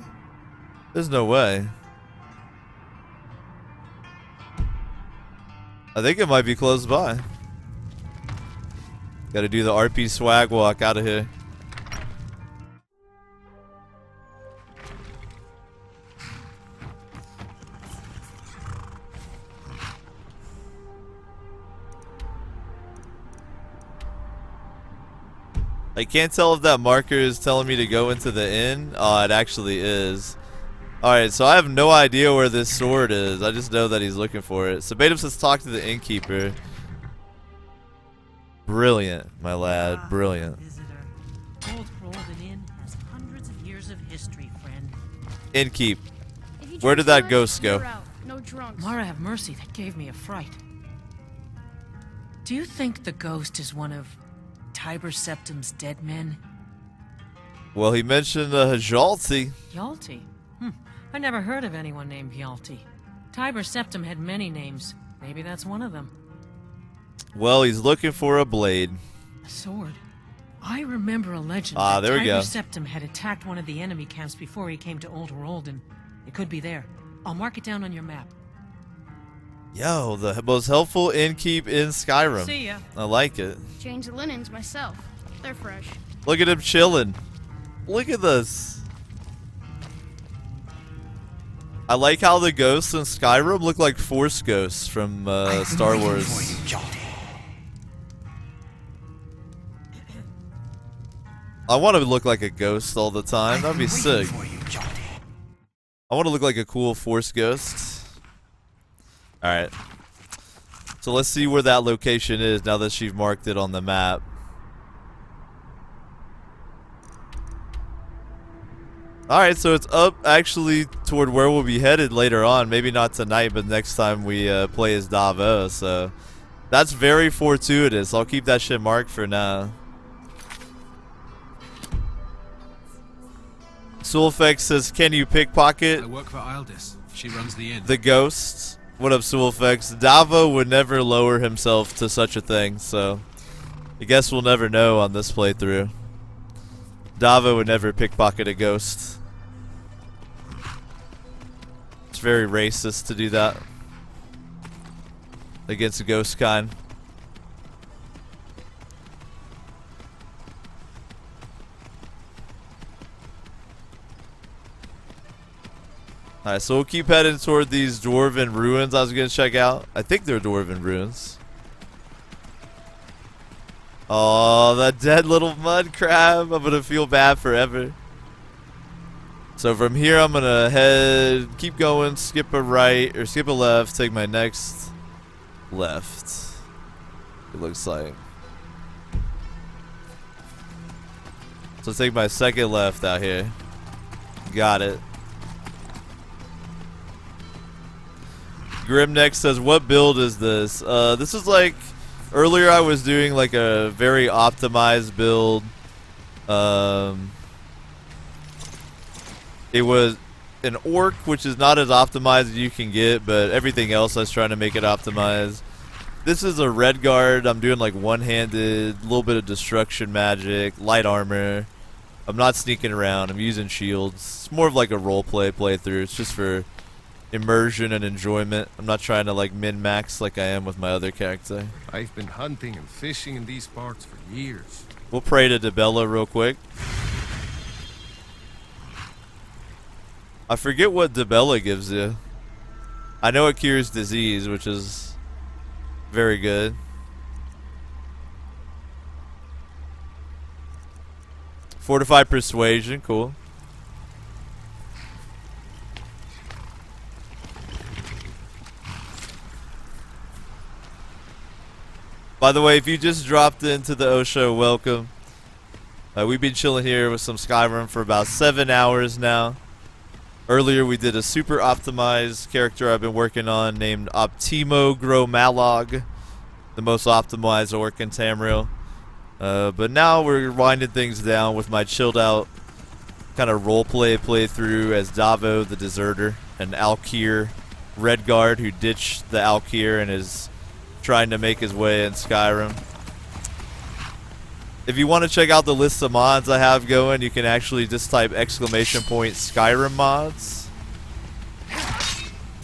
There's no way. I think it might be close by. Gotta do the RP swag walk out of here. I can't tell if that marker is telling me to go into the inn. Oh, it actually is. Alright, so I have no idea where this sword is. I just know that he's looking for it. So Batum says talk to the innkeeper. Brilliant, my lad. Brilliant. Visitor. Old Herolden Inn has hundreds of years of history, friend. Innkeep. If you Where drink did that too much, ghost go? you're out. No drunks. Mara have mercy, that gave me a fright. Do you think the ghost is one of Tiber Septim's dead men? Well, he mentioned Hajalti. Hjalti? I never heard of anyone named Hjalti. Tiber Septim had many names. Maybe that's one of them. Well, he's looking for a blade. A sword. I remember a legend Ah, that there we go. Tiber Septim had attacked one of the enemy camps before he came to Old Herolden. It could be there. I'll mark it down on your map. Yo, the most helpful innkeep in Skyrim. See ya. I like it. Change the linens myself. They're fresh. Look at him chilling. Look at this. I like how the ghosts in Skyrim look like Force ghosts from Star Wars. I want to look like a ghost all the time. That'd be sick. I want to look like a cool Force ghost. Alright. So let's see where that location is now that she's marked it on the map. Alright, so it's up actually toward where we'll be headed later on. Maybe not tonight, but next time we play as Davo. So that's very fortuitous. I'll keep that shit marked for now. Sulfex says, can you pickpocket I work for Ildis. She runs the inn. the ghosts? What up, Sulfex? Davo would never lower himself to such a thing, so I guess we'll never know on this playthrough. Davo would never pickpocket a ghost. It's very racist to do that against the ghost kind. Alright, so we'll keep heading toward these dwarven ruins I was going to check out. I think they're dwarven ruins. Oh, that dead little mud crab. I'm going to feel bad forever. So from here, I'm going to head, keep going, skip a right, or skip a left, take my next left. It looks like. So take my second left out here. Got it. Grimneck says, what build is this? This is like, earlier I was doing like a very optimized build. It was an orc, which is not as optimized as you can get, but everything else I was trying to make it optimized. This is a red guard. I'm doing like one-handed, a little bit of destruction magic, light armor. I'm not sneaking around. I'm using shields. It's more of like a roleplay playthrough. It's just for immersion and enjoyment. I'm not trying to like min-max like I am with my other character. I've been hunting and fishing in these parts for years. We'll pray to Debella real quick. I forget what Debella gives you. I know it cures disease, which is very good. Fortified persuasion, cool. By the way, if you just dropped into the O Show, welcome. We've been chilling here with some Skyrim for about 7 hours now. Earlier we did a super optimized character I've been working on named Optimo Gromalog, the most optimized orc in Tamriel. But now we're winding things down with my chilled out kind of roleplay playthrough as Davo the Deserter, an Alkir Redguard who ditched the Alkir and is trying to make his way in Skyrim. If you want to check out the list of mods I have going, you can actually just type !Skyrim mods.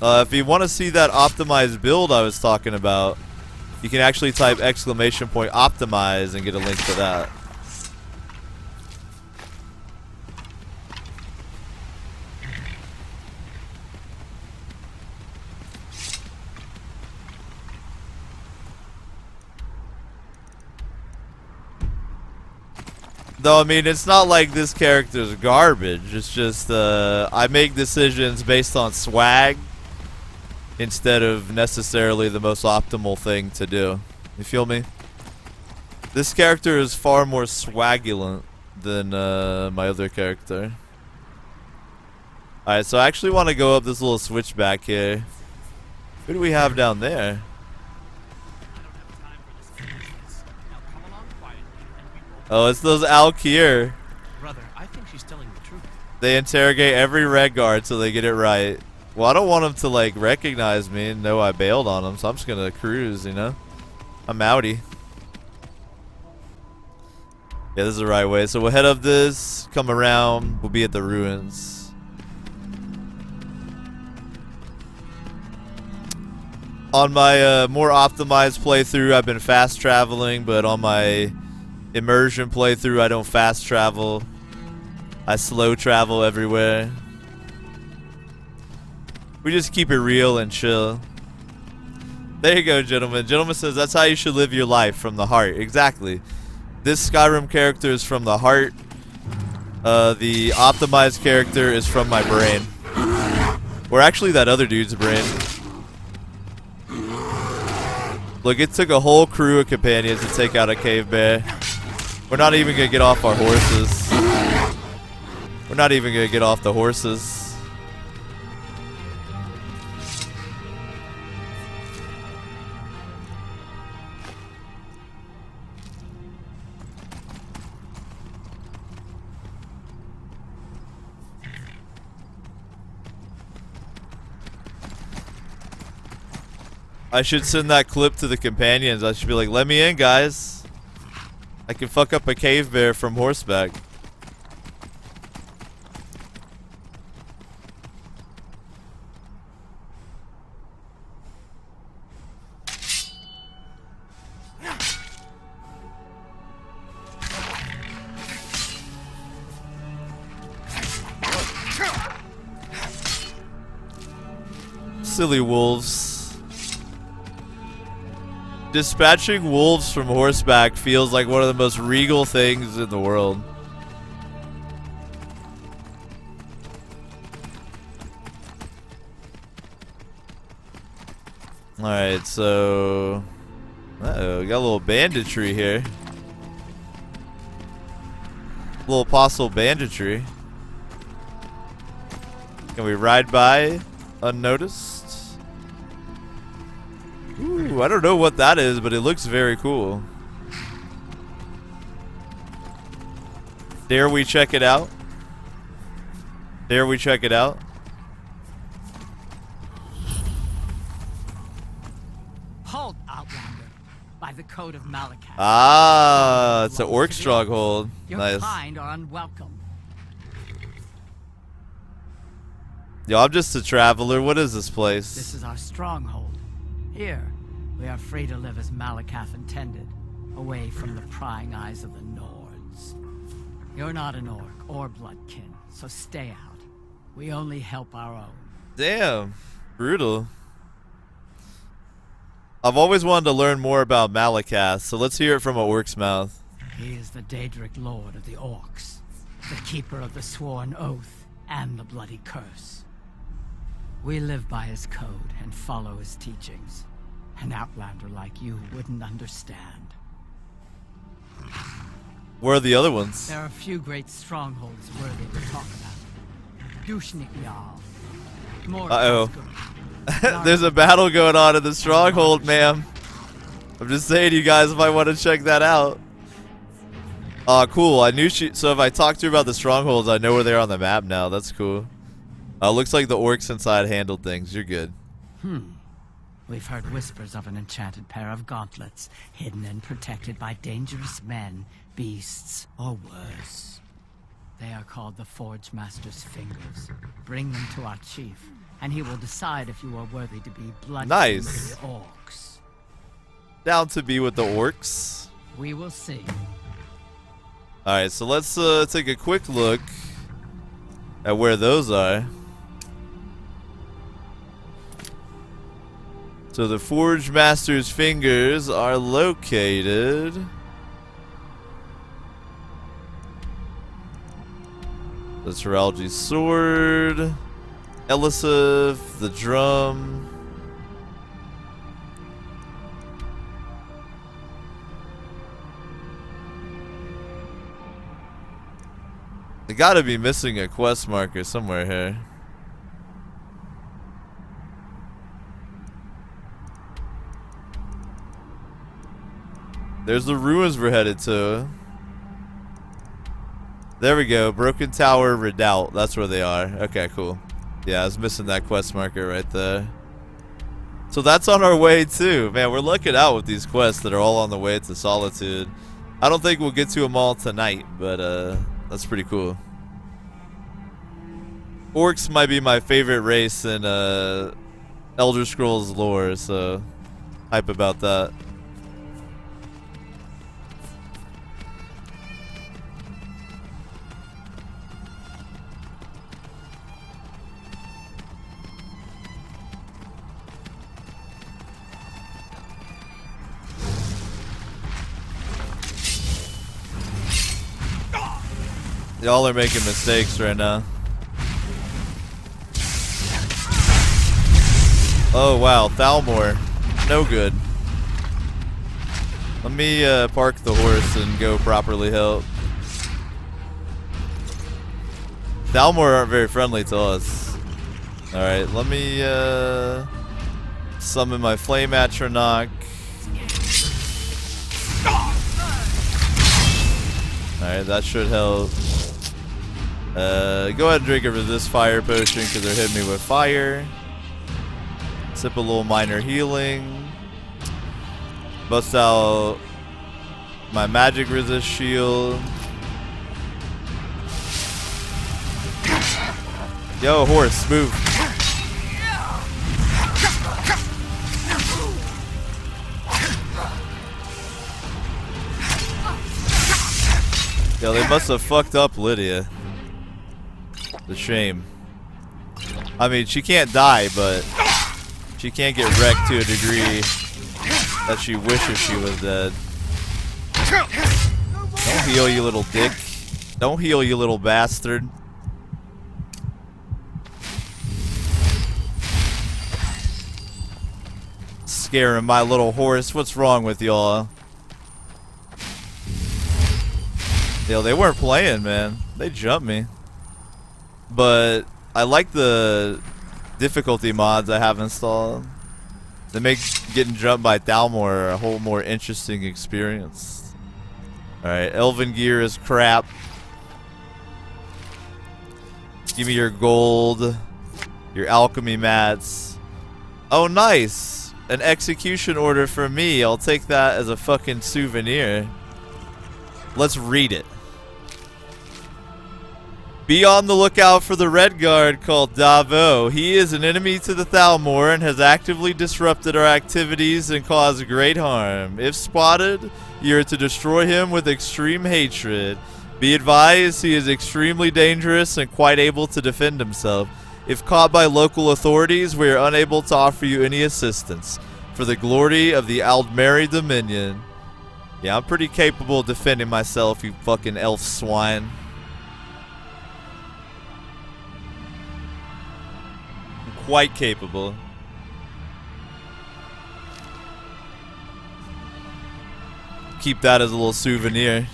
If you want to see that optimized build I was talking about, you can actually type !Optimize and get a link to that. Though, I mean, it's not like this character's garbage. It's just, I make decisions based on swag instead of necessarily the most optimal thing to do. You feel me? This character is far more swagulent than my other character. Alright, so I actually want to go up this little switchback here. Who do we have down there? Oh, it's those Alkir. Brother, I think she's telling the truth. They interrogate every Redguard till they get it right. Well, I don't want them to, like, recognize me and know I bailed on them, so I'm just gonna cruise, you know? I'm outie. Yeah, this is the right way. So we'll head up this, come around, we'll be at the ruins. On my more optimized playthrough, I've been fast traveling, but on my immersion playthrough, I don't fast travel. I slow travel everywhere. We just keep it real and chill. There you go, gentlemen. Gentleman says that's how you should live your life, from the heart. Exactly. This Skyrim character is from the heart. The optimized character is from my brain. Or actually that other dude's brain. Look, it took a whole crew of companions to take out a cave bear. We're not even gonna get off our horses. We're not even gonna get off the horses. I should send that clip to the companions. I should be like, let me in, guys. I can fuck up a cave bear from horseback. Silly wolves. Dispatching wolves from horseback feels like one of the most regal things in the world. Alright, so... Uh-oh, we got a little banditry here. Little apostle banditry. Can we ride by unnoticed? Ooh, I don't know what that is, but it looks very cool. Dare we check it out? Dare we check it out? Halt, Outlander, by the code of Malakath. Ah, it's an orc stronghold. Your Nice. kind are unwelcome. Yo, I'm just a traveler. What is this place? This is our stronghold. Here, we are free to live as Malakath intended, away from the prying eyes of the Nords. You're not an orc or bloodkin, so stay out. We only help our own. Damn, brutal. I've always wanted to learn more about Malakath, so let's hear it from a orc's mouth. He is the Daedric Lord of the Orcs, the keeper of the sworn oath and the bloody curse. We live by his code and follow his teachings. An outlander like you wouldn't understand. Where are the other ones? There are a few great strongholds worthy to talk about. Dushnik-Yal. Uh-oh. There's a battle going on in the stronghold, ma'am. I'm just saying, you guys might want to check that out. Cool. I knew she. So if I talk to her about the strongholds, I know where they are on the map now. That's cool. Looks like the orcs inside handled things. You're good. We've heard whispers of an enchanted pair of gauntlets, hidden and protected by dangerous men, beasts, or worse. They are called the Forge Master's Fingers. Bring them to our chief, and he will decide if you are worthy to be blood Nice. with the orcs. Down to be with the orcs. We will see. Alright, so let's take a quick look at where those are. So the Forge Master's Fingers are located... The Teralgi's Sword, Elisif, the Drum. They gotta be missing a quest marker somewhere here. There's the ruins we're headed to. There we go. Broken Tower Redoubt. That's where they are. Okay, cool. Yeah, I was missing that quest marker right there. So that's on our way too. Man, we're looking out with these quests that are all on the way to Solitude. I don't think we'll get to them all tonight, but that's pretty cool. Orcs might be my favorite race in Elder Scrolls lore, so hype about that. Y'all are making mistakes right now. Oh wow, Thalmor. No good. Let me park the horse and go properly help. Thalmor aren't very friendly to us. Alright, let me summon my Flame Atronach. Alright, that should help. Go ahead and drink a resist fire potion because they're hitting me with fire. Sip a little minor healing. Bust out my magic resist shield. Yo, horse, move. Yo, they must have fucked up Lydia. The shame. I mean, she can't die, but she can't get wrecked to a degree that she wishes she was dead. Don't heal, you little dick. Don't heal, you little bastard. Scaring my little horse. What's wrong with y'all? Yo, they weren't playing, man. They jumped me. But I like the difficulty mods I have installed. They make getting jumped by Thalmor a whole more interesting experience. Alright, Elven gear is crap. Give me your gold. Your alchemy mats. Oh, nice! An execution order for me. I'll take that as a fucking souvenir. Let's read it. Be on the lookout for the Red Guard called Davo. He is an enemy to the Thalmor and has actively disrupted our activities and caused great harm. If spotted, you are to destroy him with extreme hatred. Be advised, he is extremely dangerous and quite able to defend himself. If caught by local authorities, we are unable to offer you any assistance. For the glory of the Aldmeri Dominion. Yeah, I'm pretty capable of defending myself, you fucking elf swine. Quite capable. Keep that as a little souvenir.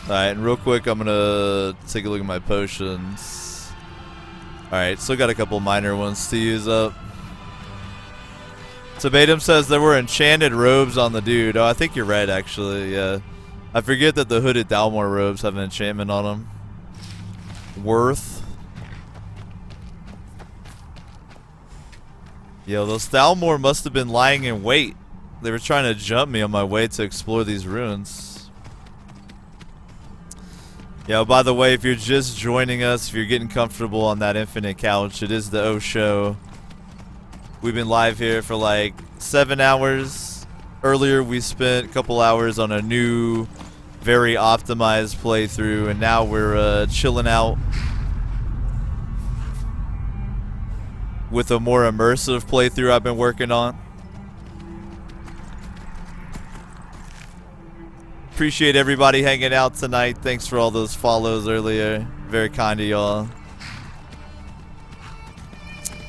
Alright, and real quick, I'm gonna take a look at my potions. Alright, still got a couple minor ones to use up. Tabatum says there were enchanted robes on the dude. Oh, I think you're right, actually, yeah. I forget that the hooded Dalmor robes have an enchantment on them. Worth. Yo, those Dalmor must have been lying in wait. They were trying to jump me on my way to explore these ruins. Yo, by the way, if you're just joining us, if you're getting comfortable on that infinite couch, it is the O Show. We've been live here for like 7 hours. Earlier, we spent a couple hours on a new, very optimized playthrough, and now we're chilling out with a more immersive playthrough I've been working on. Appreciate everybody hanging out tonight. Thanks for all those follows earlier. Very kind of y'all.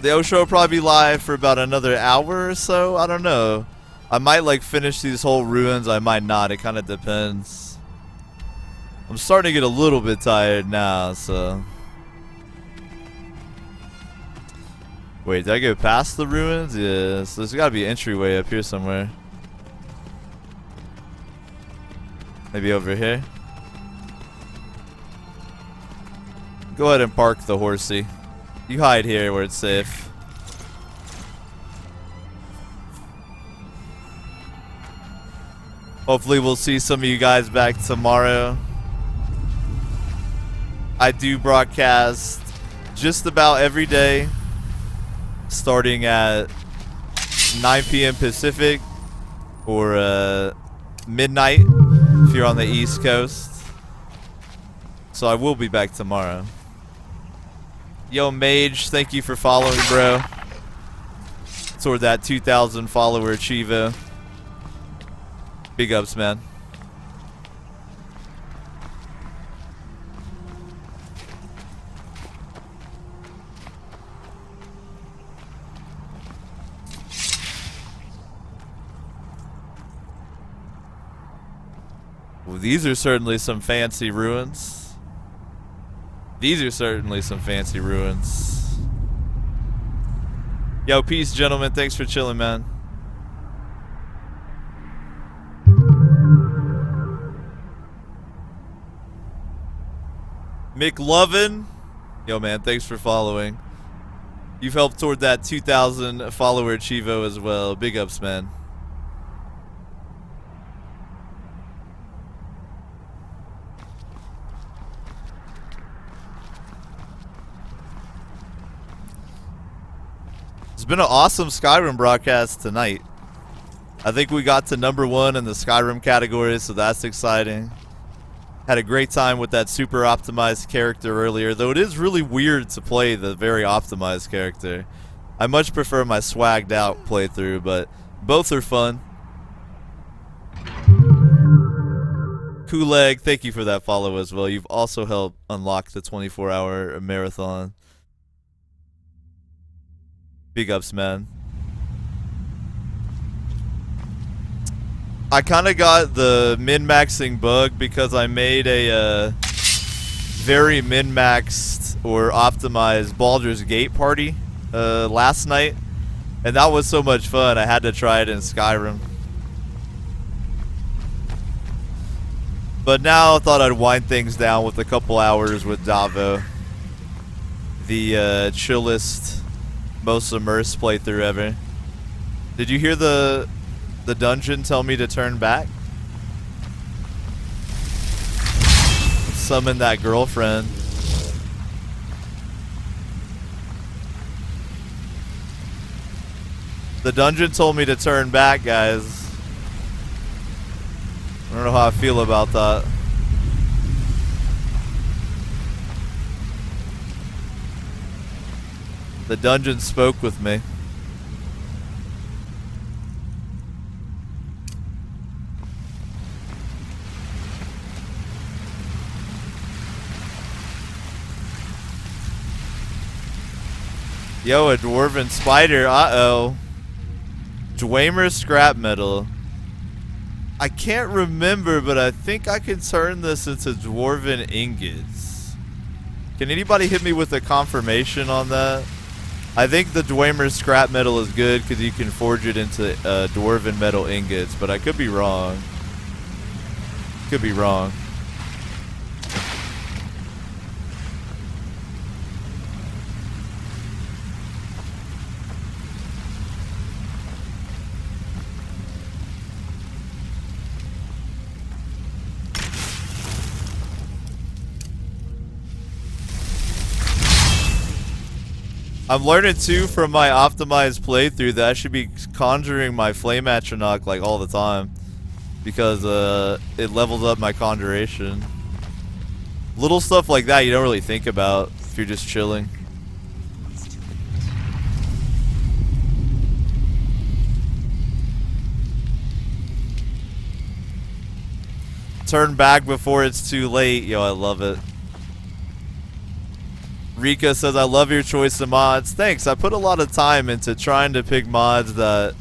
The O Show will probably be live for about another hour or so. I don't know. I might like finish these whole ruins. I might not. It kind of depends. I'm starting to get a little bit tired now, so. Wait, did I go past the ruins? Yeah, so there's got to be an entryway up here somewhere. Maybe over here. Go ahead and park the horsey. You hide here where it's safe. Hopefully we'll see some of you guys back tomorrow. I do broadcast just about every day, starting at 9 p.m. Pacific or midnight if you're on the East Coast. So I will be back tomorrow. Yo, Mage, thank you for following, bro. Toward that 2,000 follower Chivo. Big ups, man. Well, these are certainly some fancy ruins. These are certainly some fancy ruins. Yo, peace, gentlemen. Thanks for chilling, man. McLovin. Yo, man, thanks for following. You've helped toward that 2,000 follower Chivo as well. Big ups, man. It's been an awesome Skyrim broadcast tonight. I think we got to #1 in the Skyrim category, so that's exciting. Had a great time with that super optimized character earlier, though it is really weird to play the very optimized character. I much prefer my swagged out playthrough, but both are fun. Kuleg, thank you for that follow as well. You've also helped unlock the 24-hour marathon. Big ups, man. I kind of got the min-maxing bug because I made a very min-maxed or optimized Baldur's Gate party last night. And that was so much fun, I had to try it in Skyrim. But now I thought I'd wind things down with a couple hours with Davo. The chillest, most immersed playthrough ever. Did you hear the dungeon tell me to turn back? Summon that girlfriend. The dungeon told me to turn back, guys. I don't know how I feel about that. The dungeon spoke with me. Yo, a dwarven spider. Uh-oh. Dwemer scrap metal. I can't remember, but I think I can turn this into dwarven ingots. Can anybody hit me with a confirmation on that? I think the Dwemer scrap metal is good because you can forge it into dwarven metal ingots, but I could be wrong. Could be wrong. I'm learning too from my optimized playthrough that I should be conjuring my flame atronach like all the time because it levels up my conjuration. Little stuff like that you don't really think about if you're just chilling. Turn back before it's too late. Yo, I love it. Rika says, I love your choice of mods. Thanks. I put a lot of time into trying to pick mods that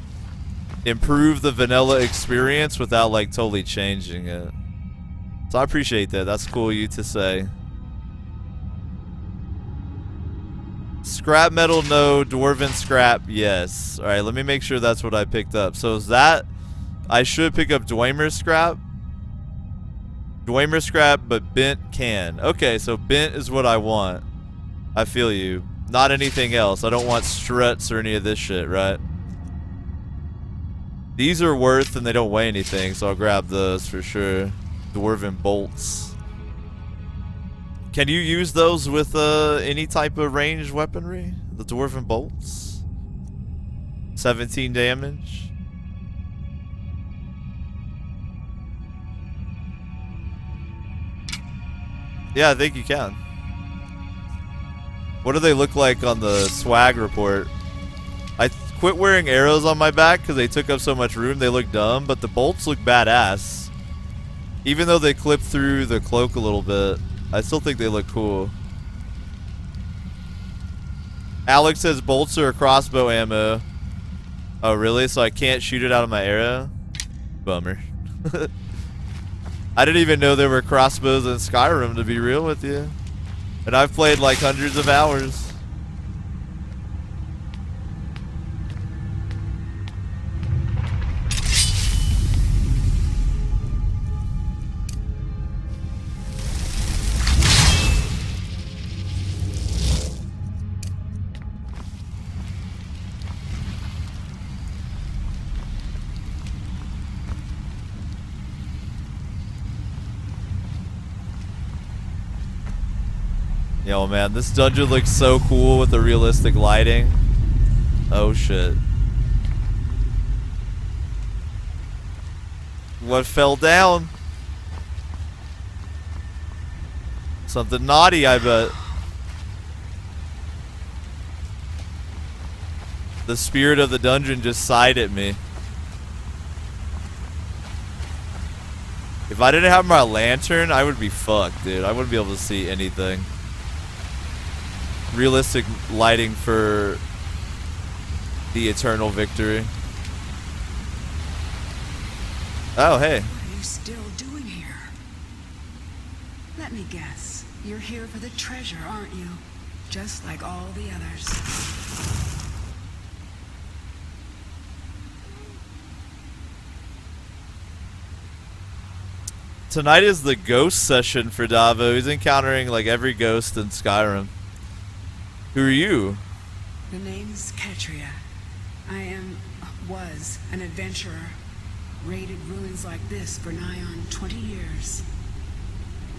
improve the vanilla experience without like totally changing it. So I appreciate that. That's cool of you to say. Scrap metal, no. Dwarven scrap, yes. Alright, let me make sure that's what I picked up. So is that... I should pick up Dwemer scrap? Dwemer scrap, but bent can. Okay, so bent is what I want. I feel you. Not anything else. I don't want struts or any of this shit, right? These are worth and they don't weigh anything, so I'll grab those for sure. Dwarven bolts. Can you use those with any type of ranged weaponry? The dwarven bolts? 17 damage. Yeah, I think you can. What do they look like on the swag report? I quit wearing arrows on my back because they took up so much room. They look dumb, but the bolts look badass. Even though they clip through the cloak a little bit, I still think they look cool. Alex says bolts are a crossbow ammo. Oh, really? So I can't shoot it out of my arrow? Bummer. I didn't even know there were crossbows in Skyrim, to be real with you. And I've played like hundreds of hours. Yo, man, this dungeon looks so cool with the realistic lighting. Oh, shit. What fell down? Something naughty, I bet. The spirit of the dungeon just sighed at me. If I didn't have my lantern, I would be fucked, dude. I wouldn't be able to see anything. Realistic lighting for the eternal victory. Oh, hey. What are you still doing here? Let me guess. You're here for the treasure, aren't you? Just like all the others. Tonight is the ghost session for Davo. He's encountering like every ghost in Skyrim. Who are you? The name's Ketria. Was an adventurer. Raided ruins like this for nigh on 20 years.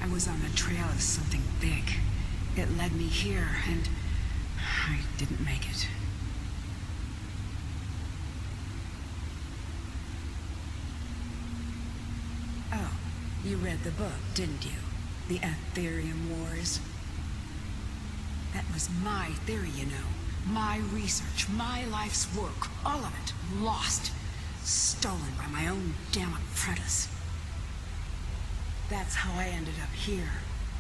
I was on the trail of something big. It led me here, and I didn't make it. Oh, you read the book, didn't you? The Aetherium Wars. That was my theory, you know. My research, my life's work, all of it, lost. Stolen by my own damn apprentice. That's how I ended up here.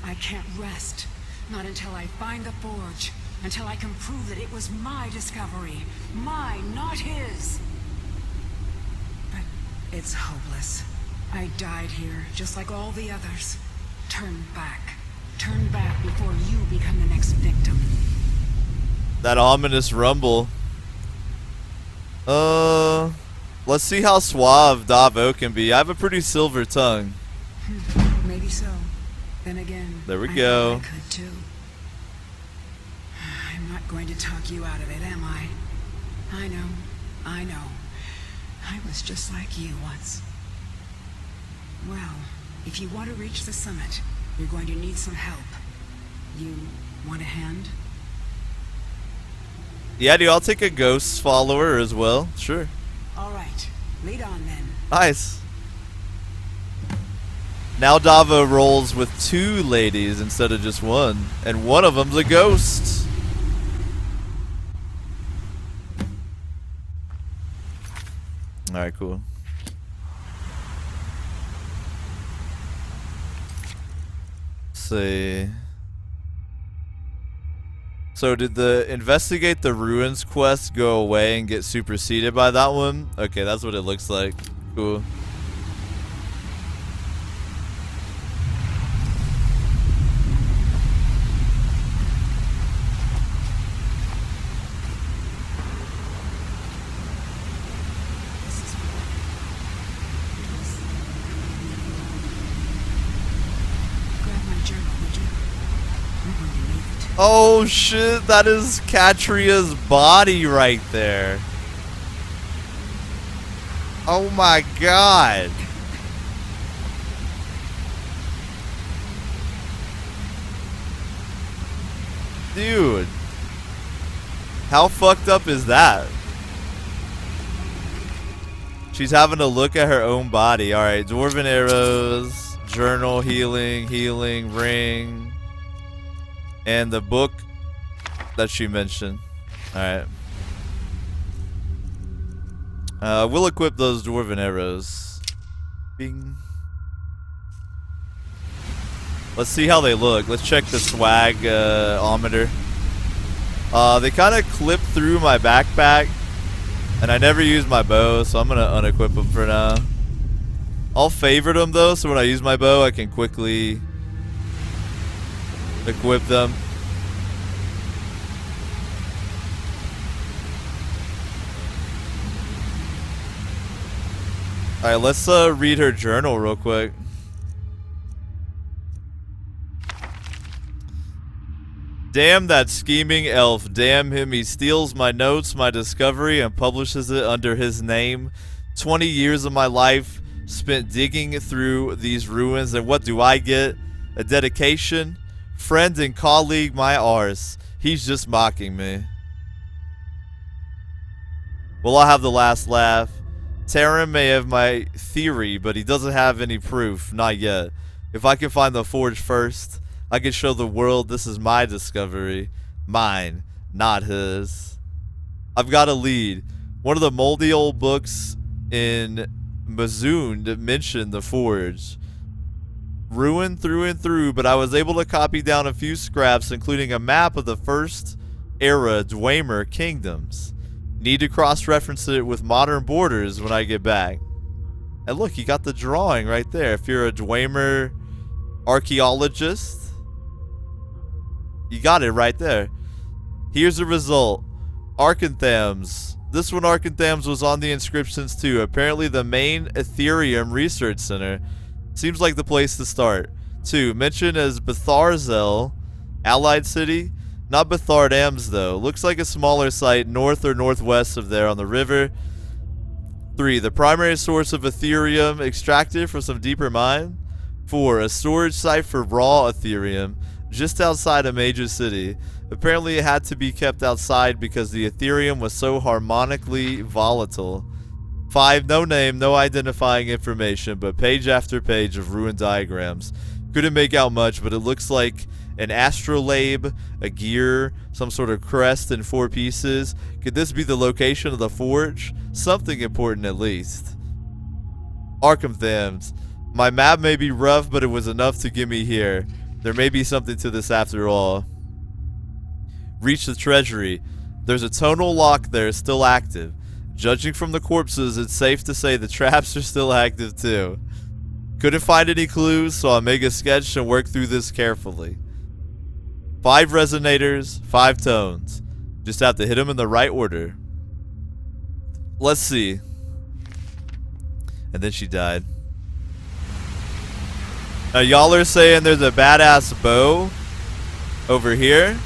I can't rest. Not until I find the forge. Until I can prove that it was my discovery. Mine, not his. It's hopeless. I died here, just like all the others. Turn back. Turn back before you become the next victim. That ominous rumble. Let's see how suave Davo can be. I have a pretty silver tongue. Maybe so. Then again, there we I go. thought I could too. I'm not going to talk you out of it, am I? I know. I know. I was just like you once. Well, if you want to reach the summit, you're going to need some help. You want a hand? Yeah, dude, I'll take a ghost follower as well. Sure. All right. Lead on then. Nice. Now Davo rolls with 2 ladies instead of just one. And one of them's a ghost. Alright, cool. Let's see. So did the investigate the ruins quest go away and get superseded by that one? Okay, that's what it looks like. Cool. Oh shit, that is Katria's body right there. Oh my god. Dude. How fucked up is that? She's having a look at her own body. Alright, dwarven arrows, journal, healing, ring. And the book that she mentioned. Alright. We'll equip those dwarven arrows. Bing. Let's see how they look. Let's check the swag ometer. They kind of clip through my backpack. And I never use my bow, so I'm going to unequip them for now. I'll favorite them though, so when I use my bow, I can quickly equip them. Alright, let's read her journal real quick. Damn that scheming elf. Damn him, he steals my notes, my discovery, and publishes it under his name. 20 years of my life spent digging through these ruins, and what do I get? A dedication? Friend and colleague, my arse. He's just mocking me. Well, I'll have the last laugh. Taran may have my theory, but he doesn't have any proof. Not yet. If I can find the forge first, I can show the world this is my discovery. Mine, not his. I've got a lead. One of the moldy old books in Mazund mentioned the forge. Ruined through and through, but I was able to copy down a few scraps, including a map of the first era Dwemer kingdoms. Need to cross-reference it with modern borders when I get back. And look, you got the drawing right there. If you're a Dwemer archaeologist, you got it right there. Here's the result. Arkanthams. This one, Arkanthams, was on the inscriptions too. Apparently the main Ethereum research center. Seems like the place to start. 2. Mentioned as Betharzel, allied city. Not Bethardams though. Looks like a smaller site north or northwest of there on the river. 3. The primary source of Ethereum extracted from some deeper mine. 4. A storage site for raw Ethereum just outside a major city. Apparently it had to be kept outside because the Ethereum was so harmonically volatile. 5. No name, no identifying information, but page after page of ruined diagrams. Couldn't make out much, but it looks like an astrolabe, a gear, some sort of crest in 4 pieces. Could this be the location of the forge? Something important at least. Arkanthams. My map may be rough, but it was enough to get me here. There may be something to this after all. Reach the treasury. There's a tonal lock there, still active. Judging from the corpses, it's safe to say the traps are still active too. Couldn't find any clues, so I'll make a sketch and work through this carefully. 5 resonators, 5 tones. Just have to hit them in the right order. Let's see. And then she died. Now y'all are saying there's a badass bow over here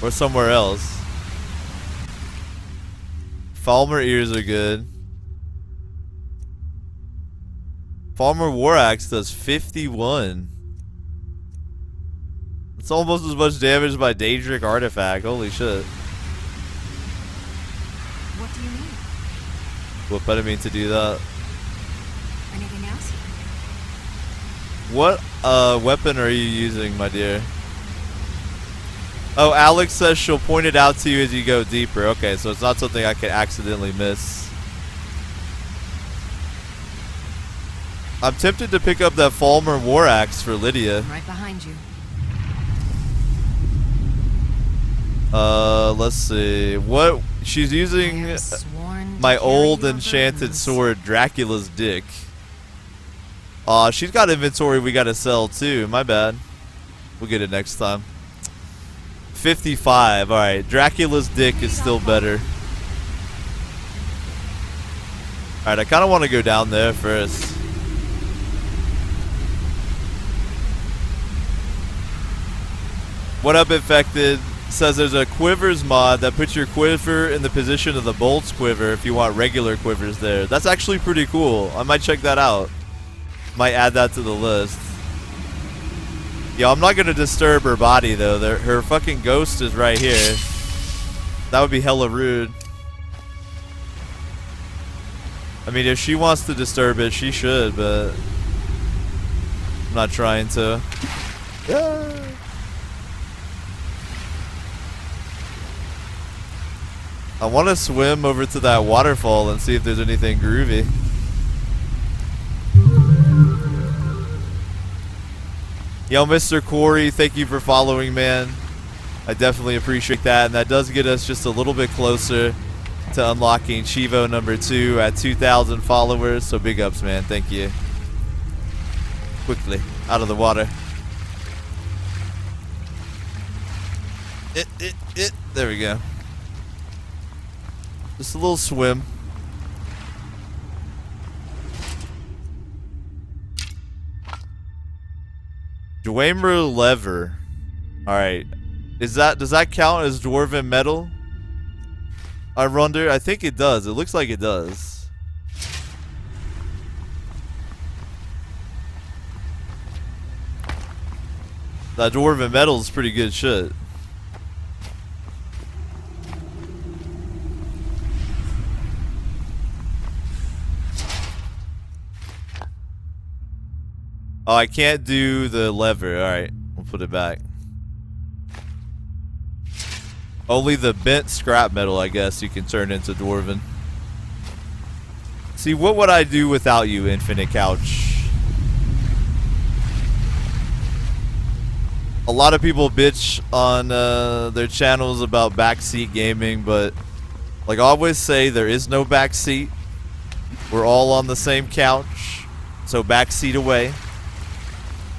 or somewhere else. Falmer ears are good. Falmer War Axe does 51. It's almost as much damage by Daedric Artifact. Holy shit. What do you need? What better mean to do that? Anything else? What weapon are you using, my dear? Oh, Alex says she'll point it out to you as you go deeper. Okay, so it's not something I can accidentally miss. I'm tempted to pick up that Falmer War Axe for Lydia. I'm right behind you. Let's see. What? She's using my old enchanted sword, Dracula's Dick. She's got inventory we gotta sell too. My bad. We'll get it next time. 55. Alright, Dracula's Dick is still better. Alright, I kind of want to go down there first. What up, Infected? Says there's a quivers mod that puts your quiver in the position of the bolt's quiver if you want regular quivers there. That's actually pretty cool. I might check that out. Might add that to the list. Yo, I'm not gonna disturb her body though. Her fucking ghost is right here. That would be hella rude. I mean, if she wants to disturb it, she should, but I'm not trying to. Yeah. I want to swim over to that waterfall and see if there's anything groovy. Yo, Mr. Corey, thank you for following, man. I definitely appreciate that, and that does get us just a little bit closer to unlocking Chivo number 2 at 2,000 followers, so big ups, man. Thank you. Quickly, out of the water. There we go. Just a little swim. Dwemer lever. Alright. Does that count as dwarven metal? I wonder. I think it does. It looks like it does. That dwarven metal is pretty good shit. Oh, I can't do the lever. Alright, we'll put it back. Only the bent scrap metal, I guess, you can turn into dwarven. See, what would I do without you, Infinite Couch? A lot of people bitch on their channels about backseat gaming, but like I always say, there is no backseat. We're all on the same couch, so backseat away.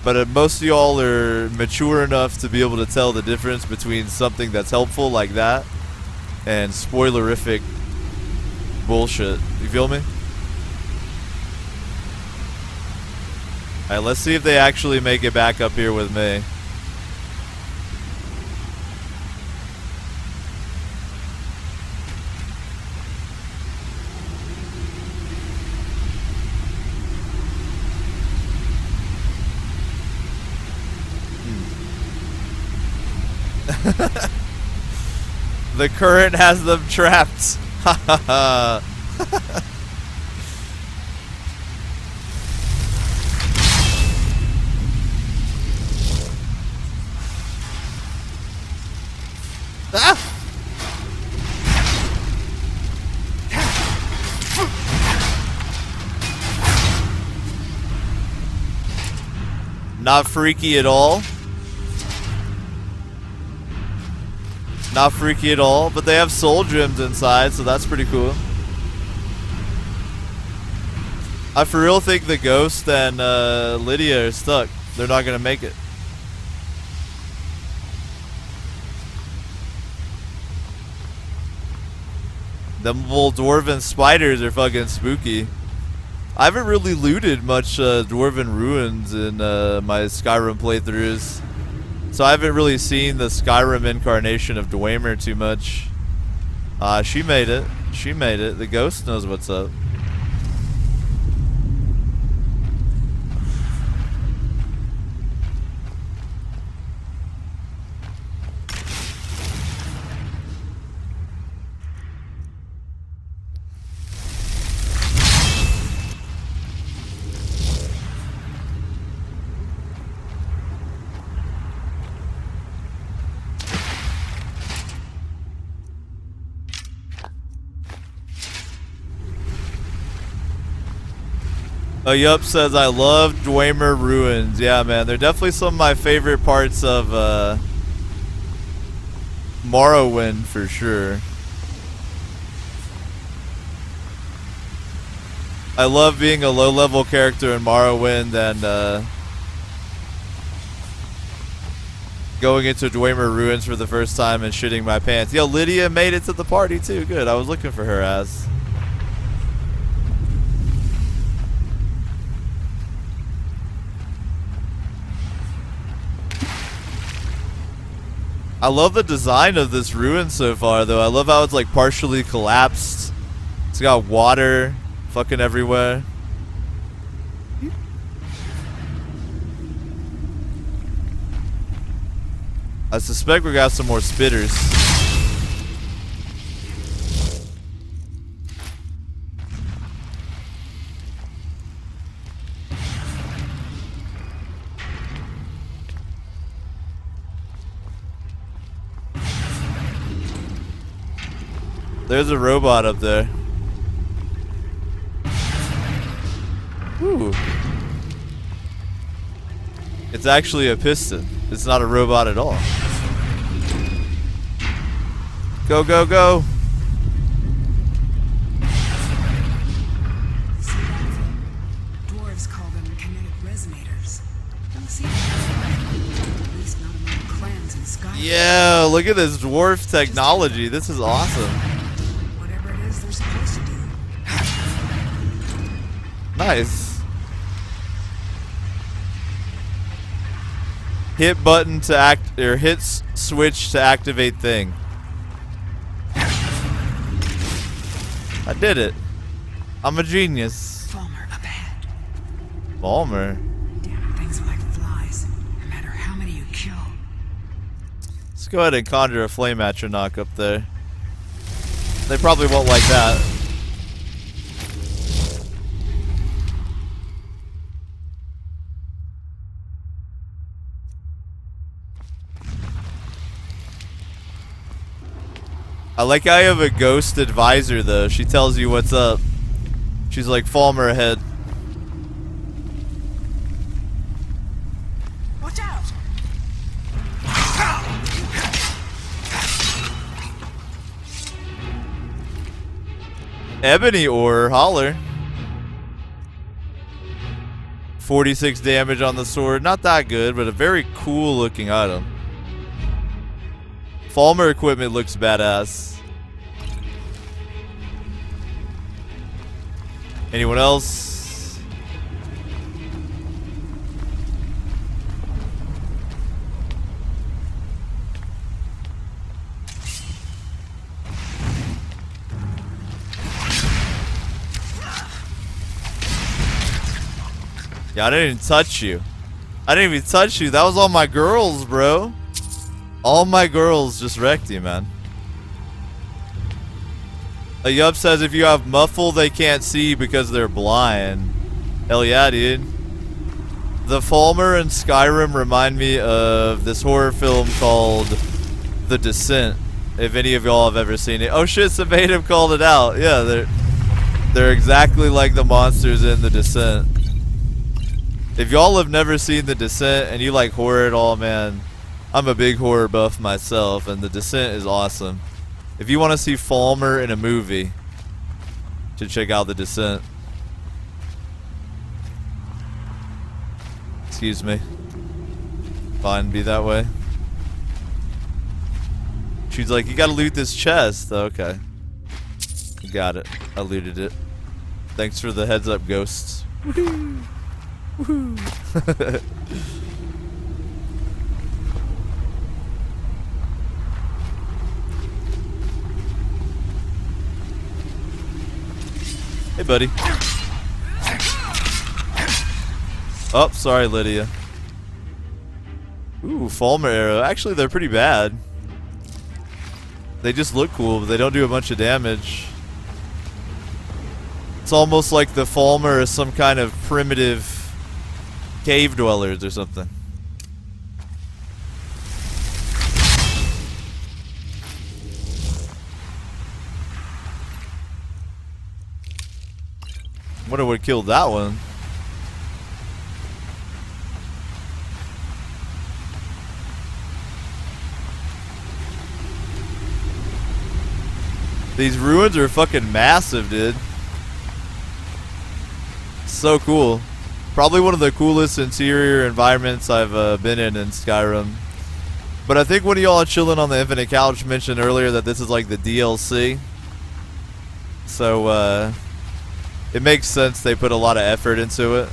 But most of y'all are mature enough to be able to tell the difference between something that's helpful like that and spoilerific bullshit. You feel me? Alright, let's see if they actually make it back up here with me. The current has them trapped. Ha ha ha. Not freaky at all. Not freaky at all, but they have soul gems inside, so that's pretty cool. I for real think the Ghost and Lydia are stuck. They're not gonna make it. Them little dwarven spiders are fucking spooky. I haven't really looted much dwarven ruins in my Skyrim playthroughs. So I haven't really seen the Skyrim incarnation of Dwemer too much. She made it. She made it. The Ghost knows what's up. Yup says, I love Dwemer Ruins. Yeah, man, they're definitely some of my favorite parts of Morrowind for sure. I love being a low-level character in Morrowind and going into Dwemer Ruins for the first time and shitting my pants. Yo, Lydia made it to the party too. Good. I was looking for her ass. I love the design of this ruin so far, though. I love how it's like partially collapsed. It's got water fucking everywhere. I suspect we got some more spitters. There's a robot up there. Ooh. It's actually a piston. It's not a robot at all. Go, go, go. Dwarves call them kinetic resonators. Don't see at least not among clans in Skyrim. Yeah, look at this dwarf technology. This is awesome. Whatever it is they're supposed to do. Nice. Hit button to act, or hit switch to activate thing. I did it. I'm a genius. Falmer up ahead. Falmer. Damn things are like flies. No matter how many you kill. Let's go ahead and conjure a flame atronach up there. They probably won't like that. I like how you have a ghost advisor though. She tells you what's up. She's like, Falmer ahead. Watch out! Ebony ore, holler. 46 damage on the sword. Not that good, but a very cool looking item. Falmer equipment looks badass. Anyone else? Yeah, I didn't even touch you. I didn't even touch you. That was all my girls, bro. All my girls just wrecked you, man. Yup says if you have muffle, they can't see because they're blind. Hell yeah, dude. The Falmer and Skyrim remind me of this horror film called The Descent. If any of y'all have ever seen it. Oh shit, Sabatum called it out. Yeah, they're exactly like the monsters in The Descent. If y'all have never seen The Descent and you like horror at all, man, I'm a big horror buff myself, and The Descent is awesome. If you want to see Falmer in a movie, you should check out The Descent. Excuse me. Fine, be that way. She's like, you gotta loot this chest. Okay. Got it. I looted it. Thanks for the heads up, ghosts. Woohoo! Woohoo! Hey, buddy. Oh, sorry, Lydia. Ooh, Falmer arrow. Actually, they're pretty bad. They just look cool, but they don't do a bunch of damage. It's almost like the Falmer is some kind of primitive cave dwellers or something. Wonder what killed that one. These ruins are fucking massive, dude. So cool. Probably one of the coolest interior environments I've been in Skyrim. But I think one of y'all chilling on the Infinite Couch mentioned earlier that this is like the DLC. So, it makes sense they put a lot of effort into it.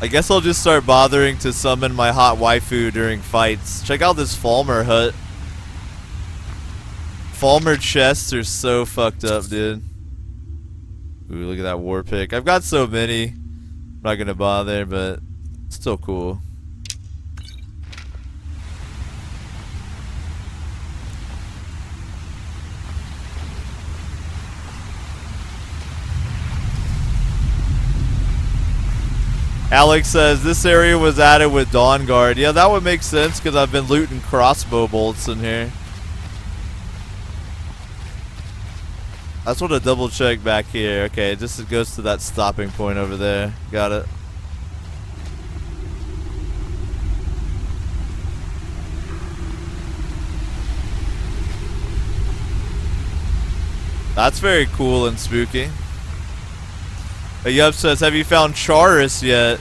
I guess I'll just start bothering to summon my hot waifu during fights. Check out this Falmer hut. Falmer chests are so fucked up, dude. Ooh, look at that war pick. I've got so many. I'm not gonna bother, but still cool. Alex says this area was added with Dawn Guard. Yeah, that would make sense because I've been looting crossbow bolts in here. I just want to double check back here. Okay, just it goes to that stopping point over there. Got it. That's very cool and spooky. Yup says, have you found Charis yet?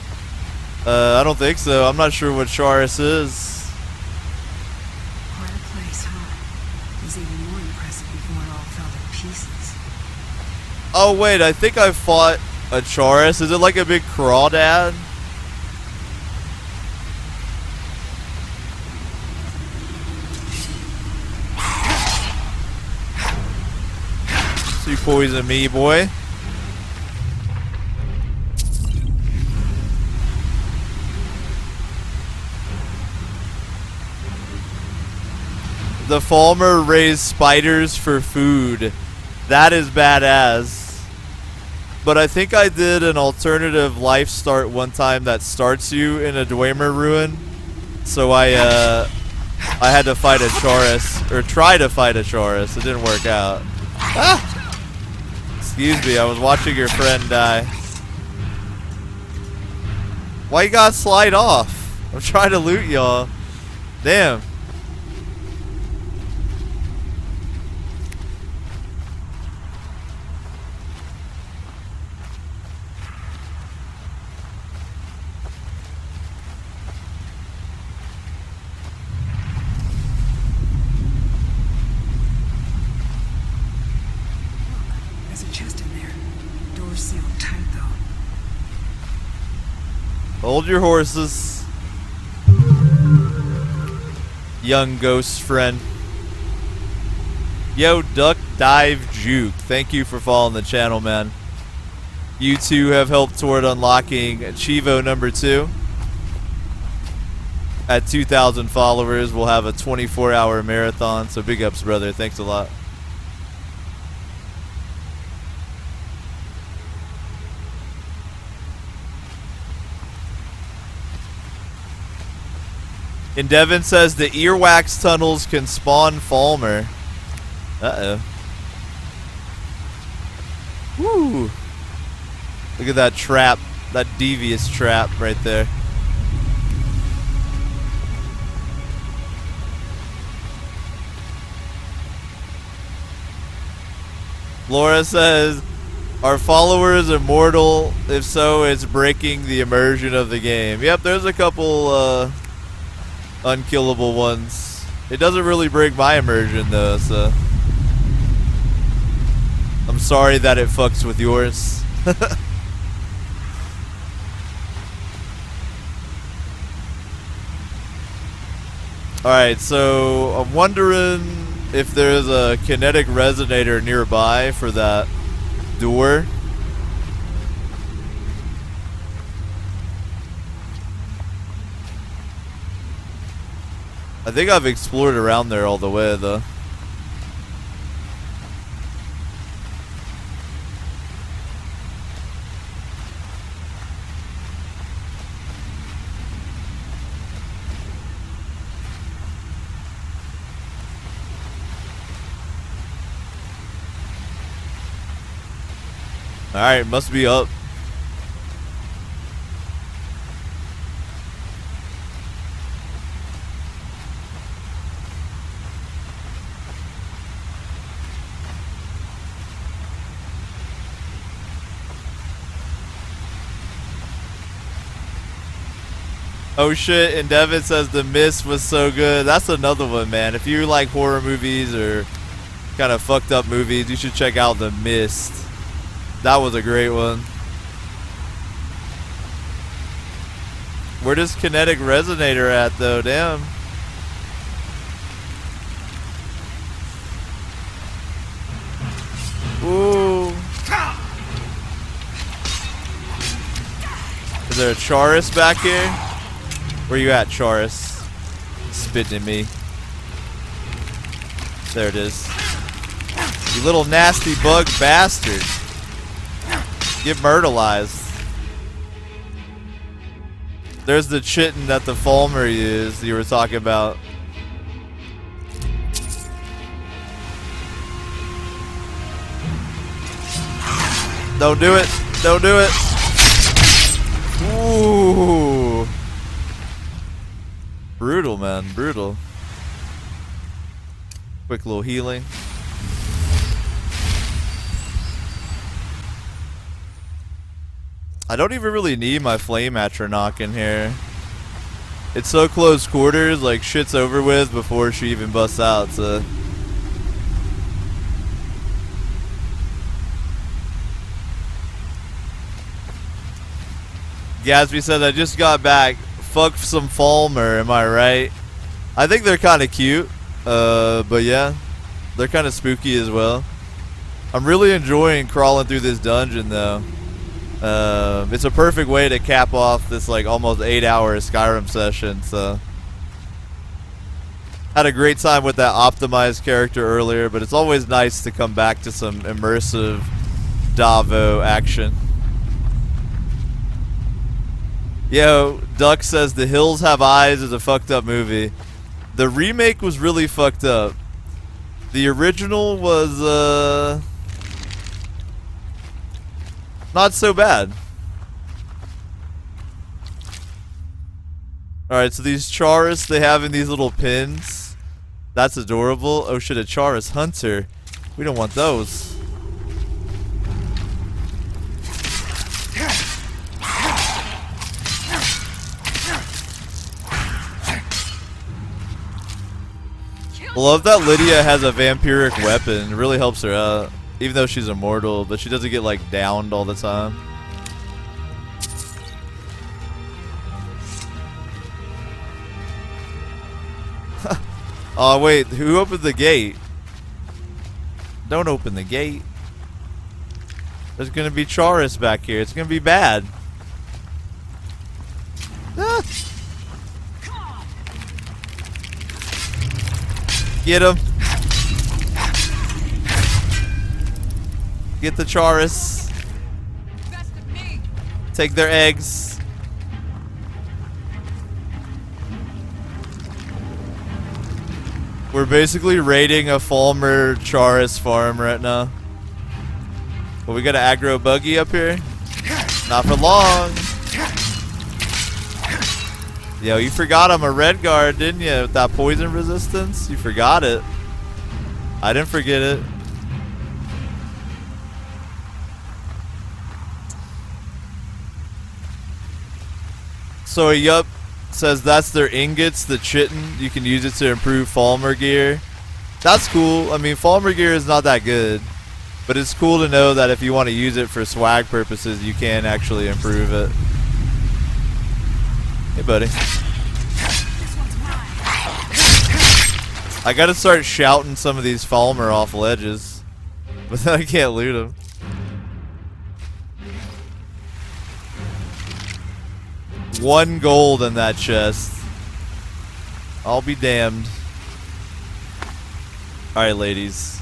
I don't think so. I'm not sure what Charis is. Quite a place, huh? It was even more impressive before it all fell to pieces. Oh wait, I think I fought a Charis. Is it like a big crawdad? So you poison me, boy. The Falmer raised spiders for food. That is badass. But I think I did an alternative life start one time that starts you in a Dwemer ruin. So I had to fight a Charis, or try to fight a Charis. It didn't work out. Ah! Excuse me, I was watching your friend die. Why you gotta slide off? I'm trying to loot y'all. Damn. Hold your horses, young ghost friend. Yo, Duck Dive Juke, thank you for following the channel, man. You two have helped toward unlocking Chivo number 2. At 2,000 followers, we'll have a 24-hour marathon, so big ups, brother. Thanks a lot. And Devin says the earwax tunnels can spawn Falmer. Uh-oh. Woo! Look at that trap. That devious trap right there. Laura says, are followers immortal? If so, it's breaking the immersion of the game. Yep, there's a couple unkillable ones. It doesn't really break my immersion though, so I'm sorry that it fucks with yours. Alright, so I'm wondering if there's a kinetic resonator nearby for that door. I think I've explored around there all the way though. Alright, must be up. Oh shit, and Devin says The Mist was so good. That's another one, man. If you like horror movies or kind of fucked up movies, you should check out The Mist. That was a great one. Where does kinetic resonator at though? Damn. Ooh. Is there a Charis back here? Where you at, Charis? Spitting at me. There it is. You little nasty bug bastard. Get myrtleized. There's the chitin that the Falmer used you were talking about. Don't do it. Don't do it. Ooh. Brutal, man. Brutal. Quick little healing. I don't even really need my flame atronach in here. It's so close quarters, like shit's over with before she even busts out, so. Gatsby said, I just got back. Fuck some Falmer, am I right? I think they're kind of cute, but yeah. They're kind of spooky as well. I'm really enjoying crawling through this dungeon though. It's a perfect way to cap off this like almost 8-hour Skyrim session, so. Had a great time with that optimized character earlier, but it's always nice to come back to some immersive Davo action. Yo, Duck says The Hills Have Eyes is a fucked up movie. The remake was really fucked up. The original was, not so bad. Alright, so these Charis they have in these little pins. That's adorable. Oh shit, a Charis Hunter. We don't want those. Love that Lydia has a vampiric weapon. It really helps her out. Even though she's immortal, but she doesn't get like downed all the time. Oh wait, who opened the gate? Don't open the gate. There's gonna be Charis back here. It's gonna be bad. Ah. Get him. Get the Charis. Take their eggs. We're basically raiding a Falmer Charis farm right now. Well, we got an aggro buggy up here. Not for long. Yo, you forgot I'm a red guard, didn't you? With that poison resistance? You forgot it. I didn't forget it. So, yup. Says that's their ingots, the chitin. You can use it to improve Falmer gear. That's cool. I mean, Falmer gear is not that good. But it's cool to know that if you want to use it for swag purposes, you can actually improve it. Hey, buddy. I gotta start shouting some of these Falmer off ledges. But then I can't loot them. One gold in that chest. I'll be damned. Alright, ladies.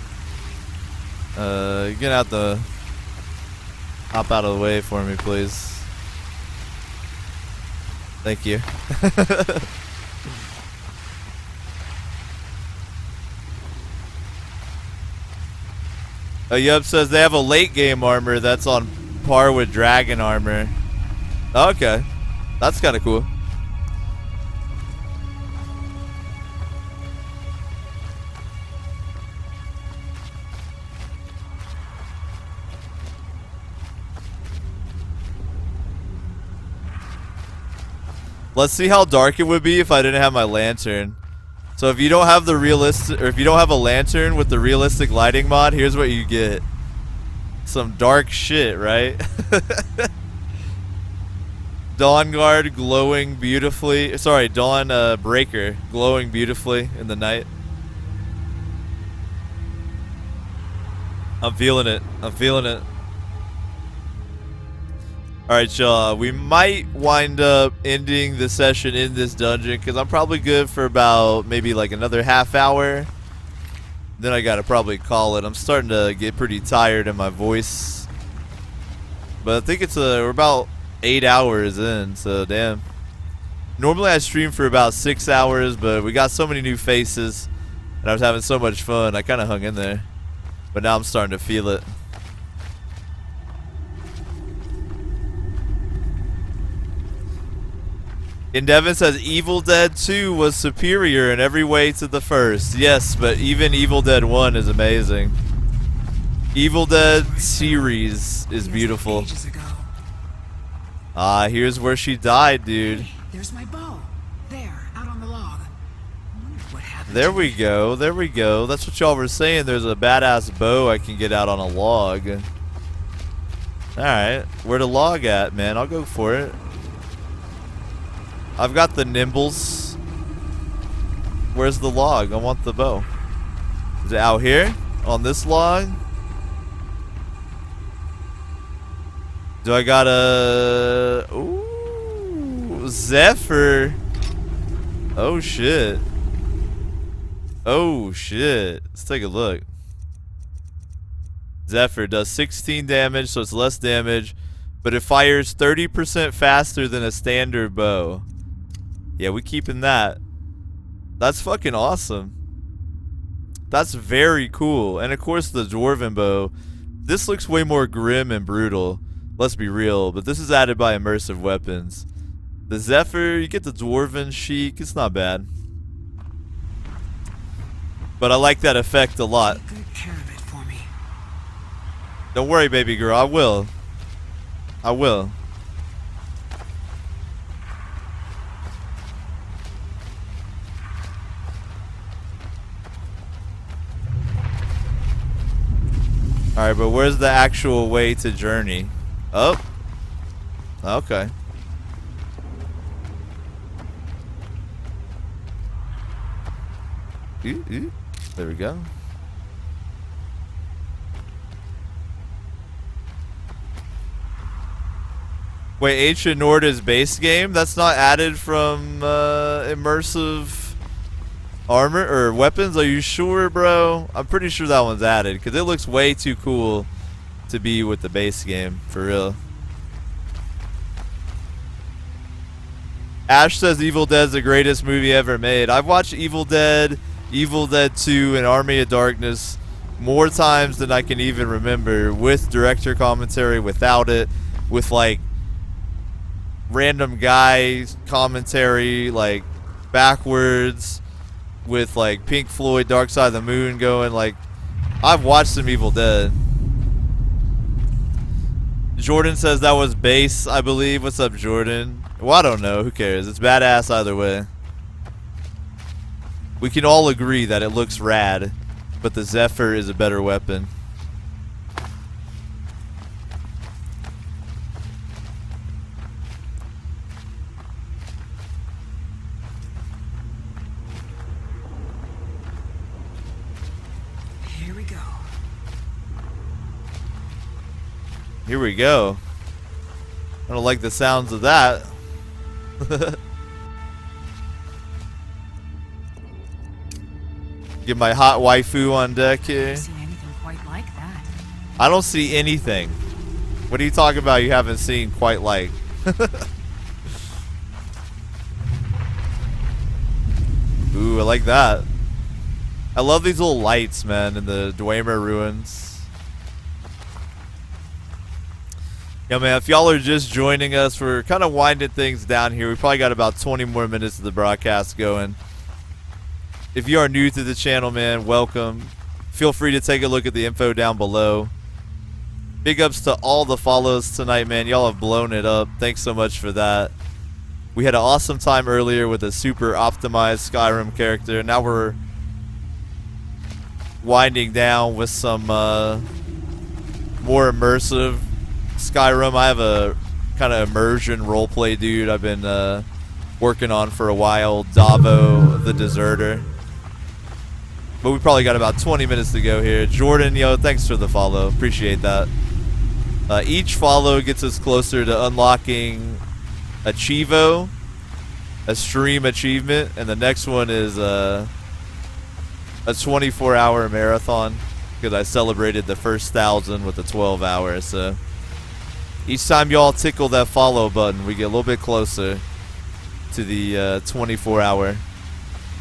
You're gonna have to hop out of the way for me, please. Thank you. Yup says they have a late game armor that's on par with dragon armor. Okay. That's kind of cool. Let's see how dark it would be if I didn't have my lantern. So if you don't have the realistic, or if you don't have a lantern with the realistic lighting mod, here's what you get. Some dark shit, right? Dawn Guard glowing beautifully. Sorry, Dawn Breaker glowing beautifully in the night. I'm feeling it. I'm feeling it. Alright, y'all. We might wind up ending the session in this dungeon because I'm probably good for about maybe like another half hour. Then I gotta probably call it. I'm starting to get pretty tired in my voice. But I think it's we're about 8 hours in, so damn. Normally I stream for about 6 hours, but we got so many new faces and I was having so much fun, I kind of hung in there. But now I'm starting to feel it. Indevin says Evil Dead 2 was superior in every way to the first. Yes, but even Evil Dead 1 is amazing. Evil Dead series is beautiful. Ah, here's where she died, dude. There's my bow. There, out on the log. What happened? There we go. There we go. That's what y'all were saying. There's a badass bow I can get out on a log. Alright. Where the log at, man? I'll go for it. I've got the nimbles. Where's the log? I want the bow. Is it out here? On this log? Do I got a... Ooh, Zephyr. Oh, shit. Oh, shit. Let's take a look. Zephyr does 16 damage, so it's less damage, but it fires 30% faster than a standard bow. Yeah, we keeping that. That's fucking awesome. That's very cool. And of course the Dwarven bow. This looks way more grim and brutal. Let's be real, but this is added by immersive weapons. The Zephyr, you get the Dwarven chic, it's not bad. But I like that effect a lot. Take good care of it for me. Don't worry, baby girl, I will. I will. Alright, but where's the actual way to journey? Oh. Okay. Ooh, ooh. There we go. Wait, Ancient Nord is base game? That's not added from immersive armor or weapons? Are you sure, bro? I'm pretty sure that one's added because it looks way too cool to be with the base game, for real. Ash says Evil Dead's the greatest movie ever made. I've watched Evil Dead Evil Dead 2 and Army of Darkness more times than I can even remember, with director commentary, without it, with like random guy commentary, like backwards, with like Pink Floyd Dark Side of the Moon going. Like, I've watched some Evil Dead. Jordan says that was bass, I believe. What's up, Jordan? Well, I don't know. Who cares? It's badass either way. We can all agree that it looks rad, but the Zephyr is a better weapon. Here we go. Here we go. I don't like the sounds of that. Get my hot waifu on deck here. I've seen anything quite like that. I don't see anything. What are you talking about you haven't seen quite like? Ooh, I like that. I love these little lights, man, in the Dwemer ruins. Yeah, man, if y'all are just joining us, we're kind of winding things down here. We probably got about 20 more minutes of the broadcast going. If you are new to the channel, man, welcome. Feel free to take a look at the info down below. Big ups to all the follows tonight, man. Y'all have blown it up. Thanks so much for that. We had an awesome time earlier with a super optimized Skyrim character. Now we're winding down with some more immersive Skyrim. I have a kind of immersion roleplay dude I've been working on for a while, Davo the Deserter. But we probably got about 20 minutes to go here. Jordan, yo, thanks for the follow. Appreciate that. Each follow gets us closer to unlocking a Chivo, a stream achievement, and the next one is a 24-hour marathon, because I celebrated the first 1,000 with a 12-hour. So each time y'all tickle that follow button, we get a little bit closer to the 24-hour.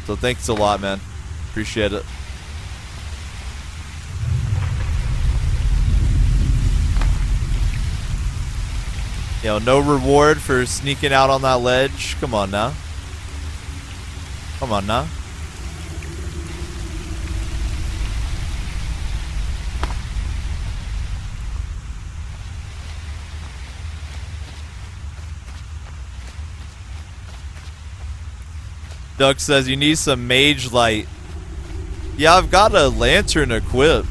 So thanks a lot, man. Appreciate it. You know, no reward for sneaking out on that ledge. Come on now. Come on now. Duck says you need some mage light. Yeah, I've got a lantern equipped.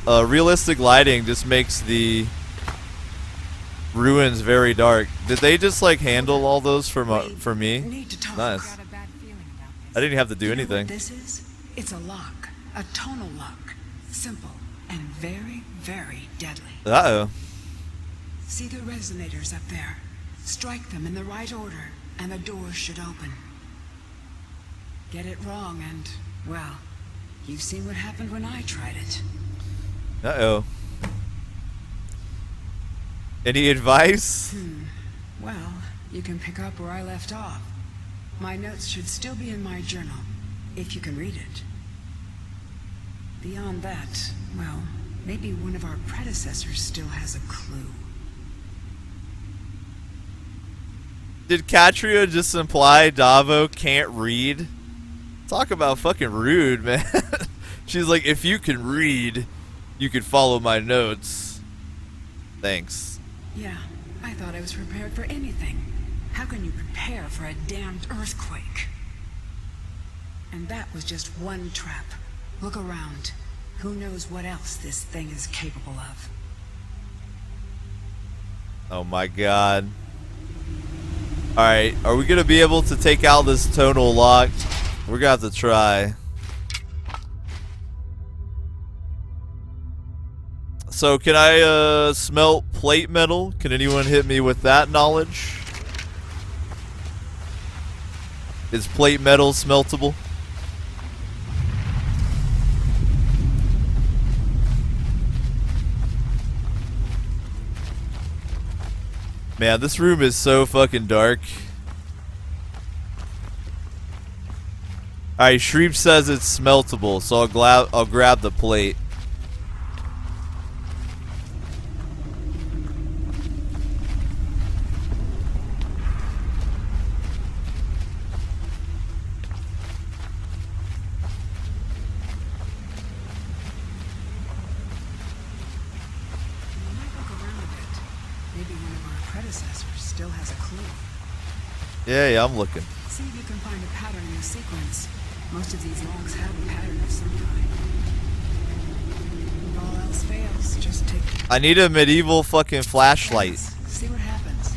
Realistic lighting just makes the ruins very dark. Did they just like handle all those for me? Nice. I didn't have to do anything. This is? It's a lock. A tonal lock. Simple and very, very deadly. Uh-oh. See the resonators up there? Strike them in the right order, and the doors should open. Get it wrong and, well, you've seen what happened when I tried it. Uh-oh. Any advice? Well, you can pick up where I left off. My notes should still be in my journal, if you can read it. Beyond that, well, maybe one of our predecessors still has a clue. Did Katria just imply Davo can't read? Talk about fucking rude, man. She's like, if you can read, you can follow my notes. Thanks. Yeah, I thought I was prepared for anything. How can you prepare for a damned earthquake? And that was just one trap. Look around. Who knows what else this thing is capable of? Oh my god. Alright, are we gonna be able to take out this tonal lock? We're gonna have to try. So can I smelt plate metal? Can anyone hit me with that knowledge? Is plate metal smeltable? Man, this room is so fucking dark. Alright, Shreep says it's smeltable, so I'll grab the plate. Maybe one of our predecessors still has a clue. Yeah, I'm looking. See if you can find a pattern in the sequence. Most of these logs have a pattern of some kind. If all else fails, just take... I need a medieval fucking flashlight. See what happens.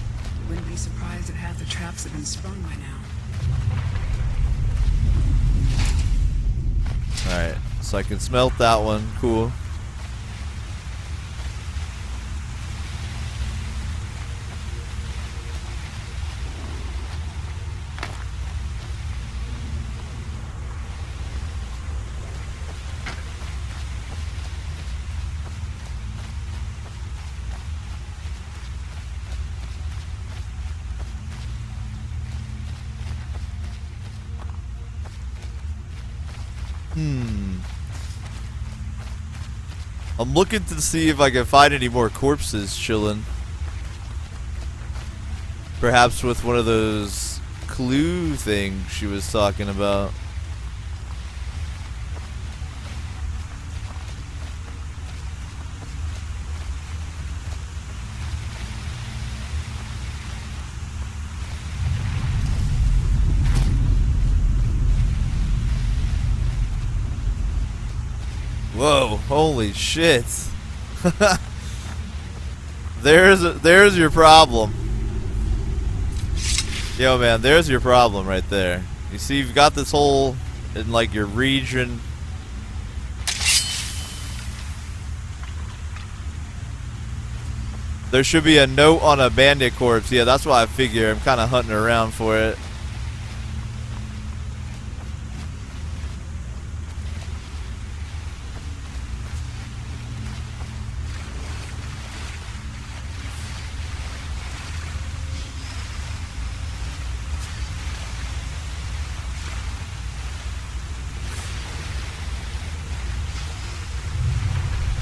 Wouldn't be surprised if half the traps have been sprung by now. Alright, so I can smelt that one. Cool. I'm looking to see if I can find any more corpses chilling. Perhaps with one of those clue things she was talking about. Whoa, holy shit. There's your problem. Yo man, there's your problem right there. You see you've got this hole in like your region. There should be a note on a bandit corpse. Yeah, that's why I figure I'm kinda hunting around for it.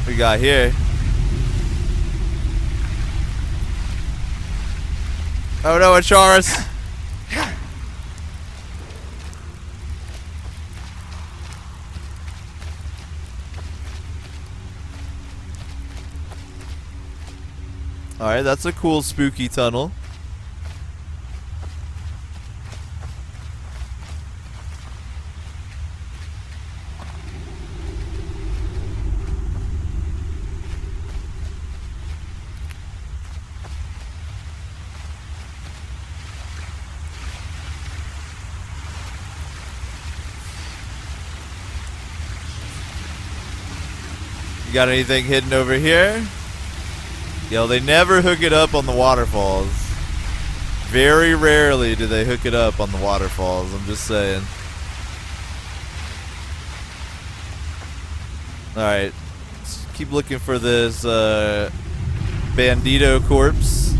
We got here. Oh no, it's Charis. Alright, that's a cool spooky tunnel. You got anything hidden over here? Yo, they never hook it up on the waterfalls. Very rarely do they hook it up on the waterfalls, I'm just saying. Alright, let's keep looking for this bandito corpse.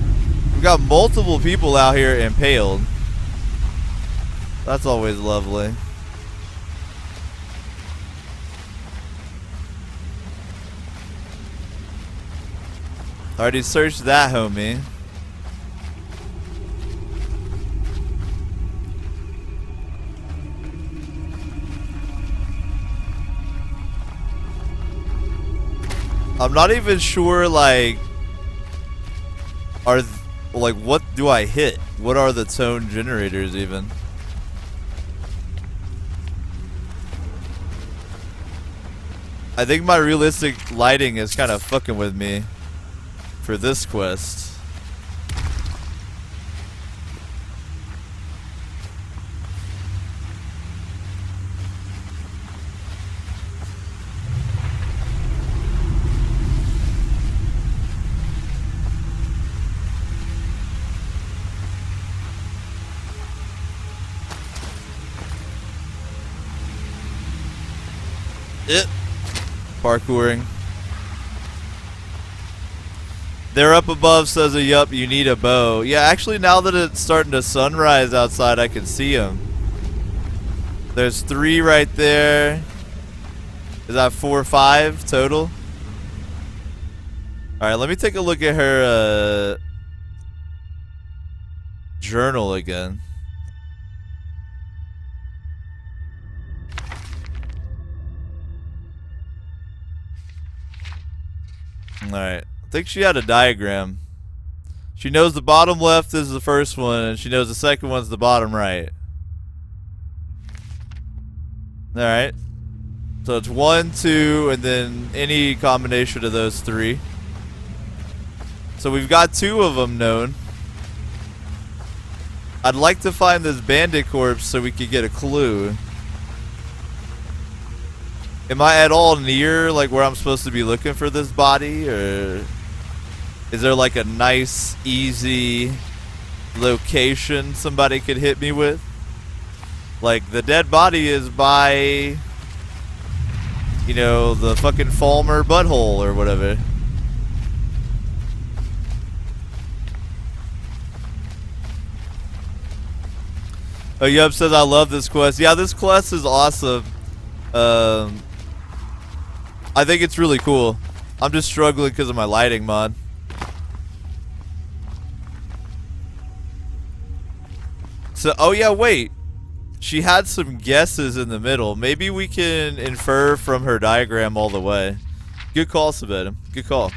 We've got multiple people out here impaled. That's always lovely. Already searched that, homie. I'm not even sure, like, what do I hit? What are the tone generators even? I think my realistic lighting is kind of fucking with me for this quest. Parkouring. They're up above, says a yup, you need a bow. Yeah, actually now that it's starting to sunrise outside, I can see them. There's 3 right there. Is that 4 or 5 total? Alright, let me take a look at her journal again. Alright, I think she had a diagram. She knows the bottom left is the first one, and she knows the second one's the bottom right. Alright. So it's 1, 2, and then any combination of those 3. So we've got 2 of them known. I'd like to find this bandit corpse so we could get a clue. Am I at all near like where I'm supposed to be looking for this body, or is there like a nice, easy location somebody could hit me with? Like the dead body is by, you know, the fucking Falmer butthole or whatever. Oh, Yup says I love this quest. Yeah, this quest is awesome. I think it's really cool. I'm just struggling because of my lighting mod. So, oh yeah, wait. She had some guesses in the middle. Maybe we can infer from her diagram all the way. Good call, Sabeta. Good call.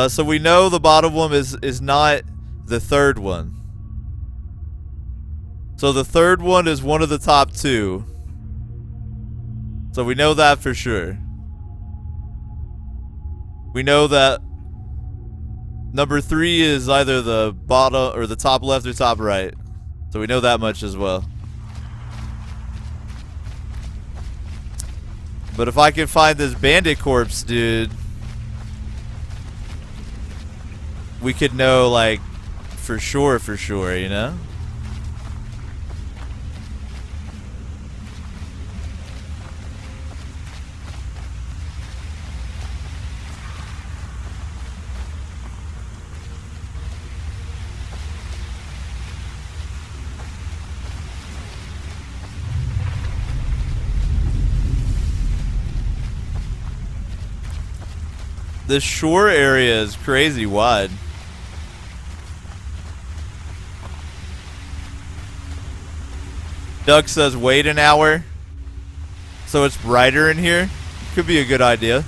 So we know the bottom one is not the third one. So the third one is one of the top 2. So we know that for sure. We know that number 3 is either the bottom or the top left or top right. So we know that much as well. But if I can find this bandit corpse, dude, we could know, like, for sure, you know? This shore area is crazy wide. Doug says wait an hour so it's brighter in here. Could be a good idea.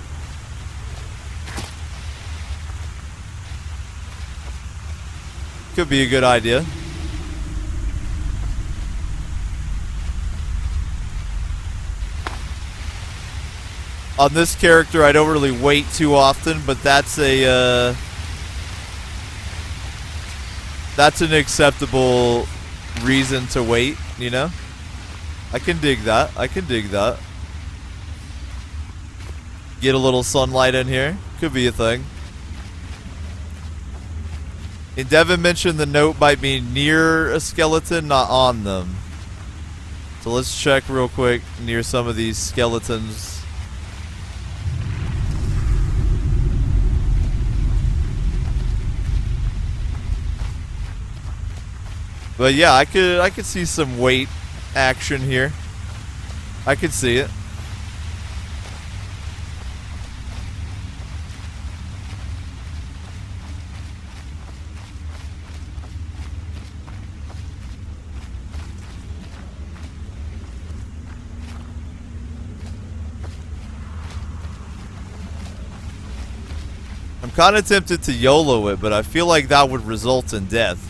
Could be a good idea. On this character, I don't really wait too often, but that's an acceptable reason to wait, you know? I can dig that. I can dig that. Get a little sunlight in here. Could be a thing. And Devin mentioned the note might be near a skeleton, not on them. So let's check real quick near some of these skeletons. But yeah, I could see some weight action here. I could see it. I'm kind of tempted to YOLO it, but I feel like that would result in death.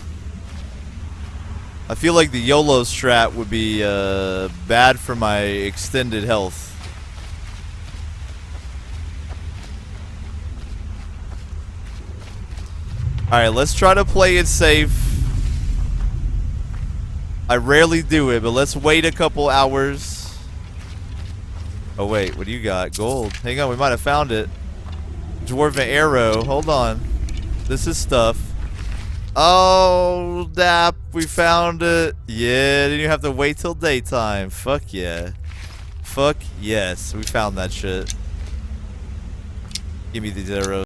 I feel like the YOLO strat would be bad for my extended health. Alright, let's try to play it safe. I rarely do it, but let's wait a couple hours. Oh wait, what do you got? Gold. Hang on, we might have found it. Dwarven arrow. Hold on. This is stuff. Oh, dap, we found it. Yeah, didn't you have to wait till daytime. Fuck yeah. Fuck yes, we found that shit. Give me these arrows.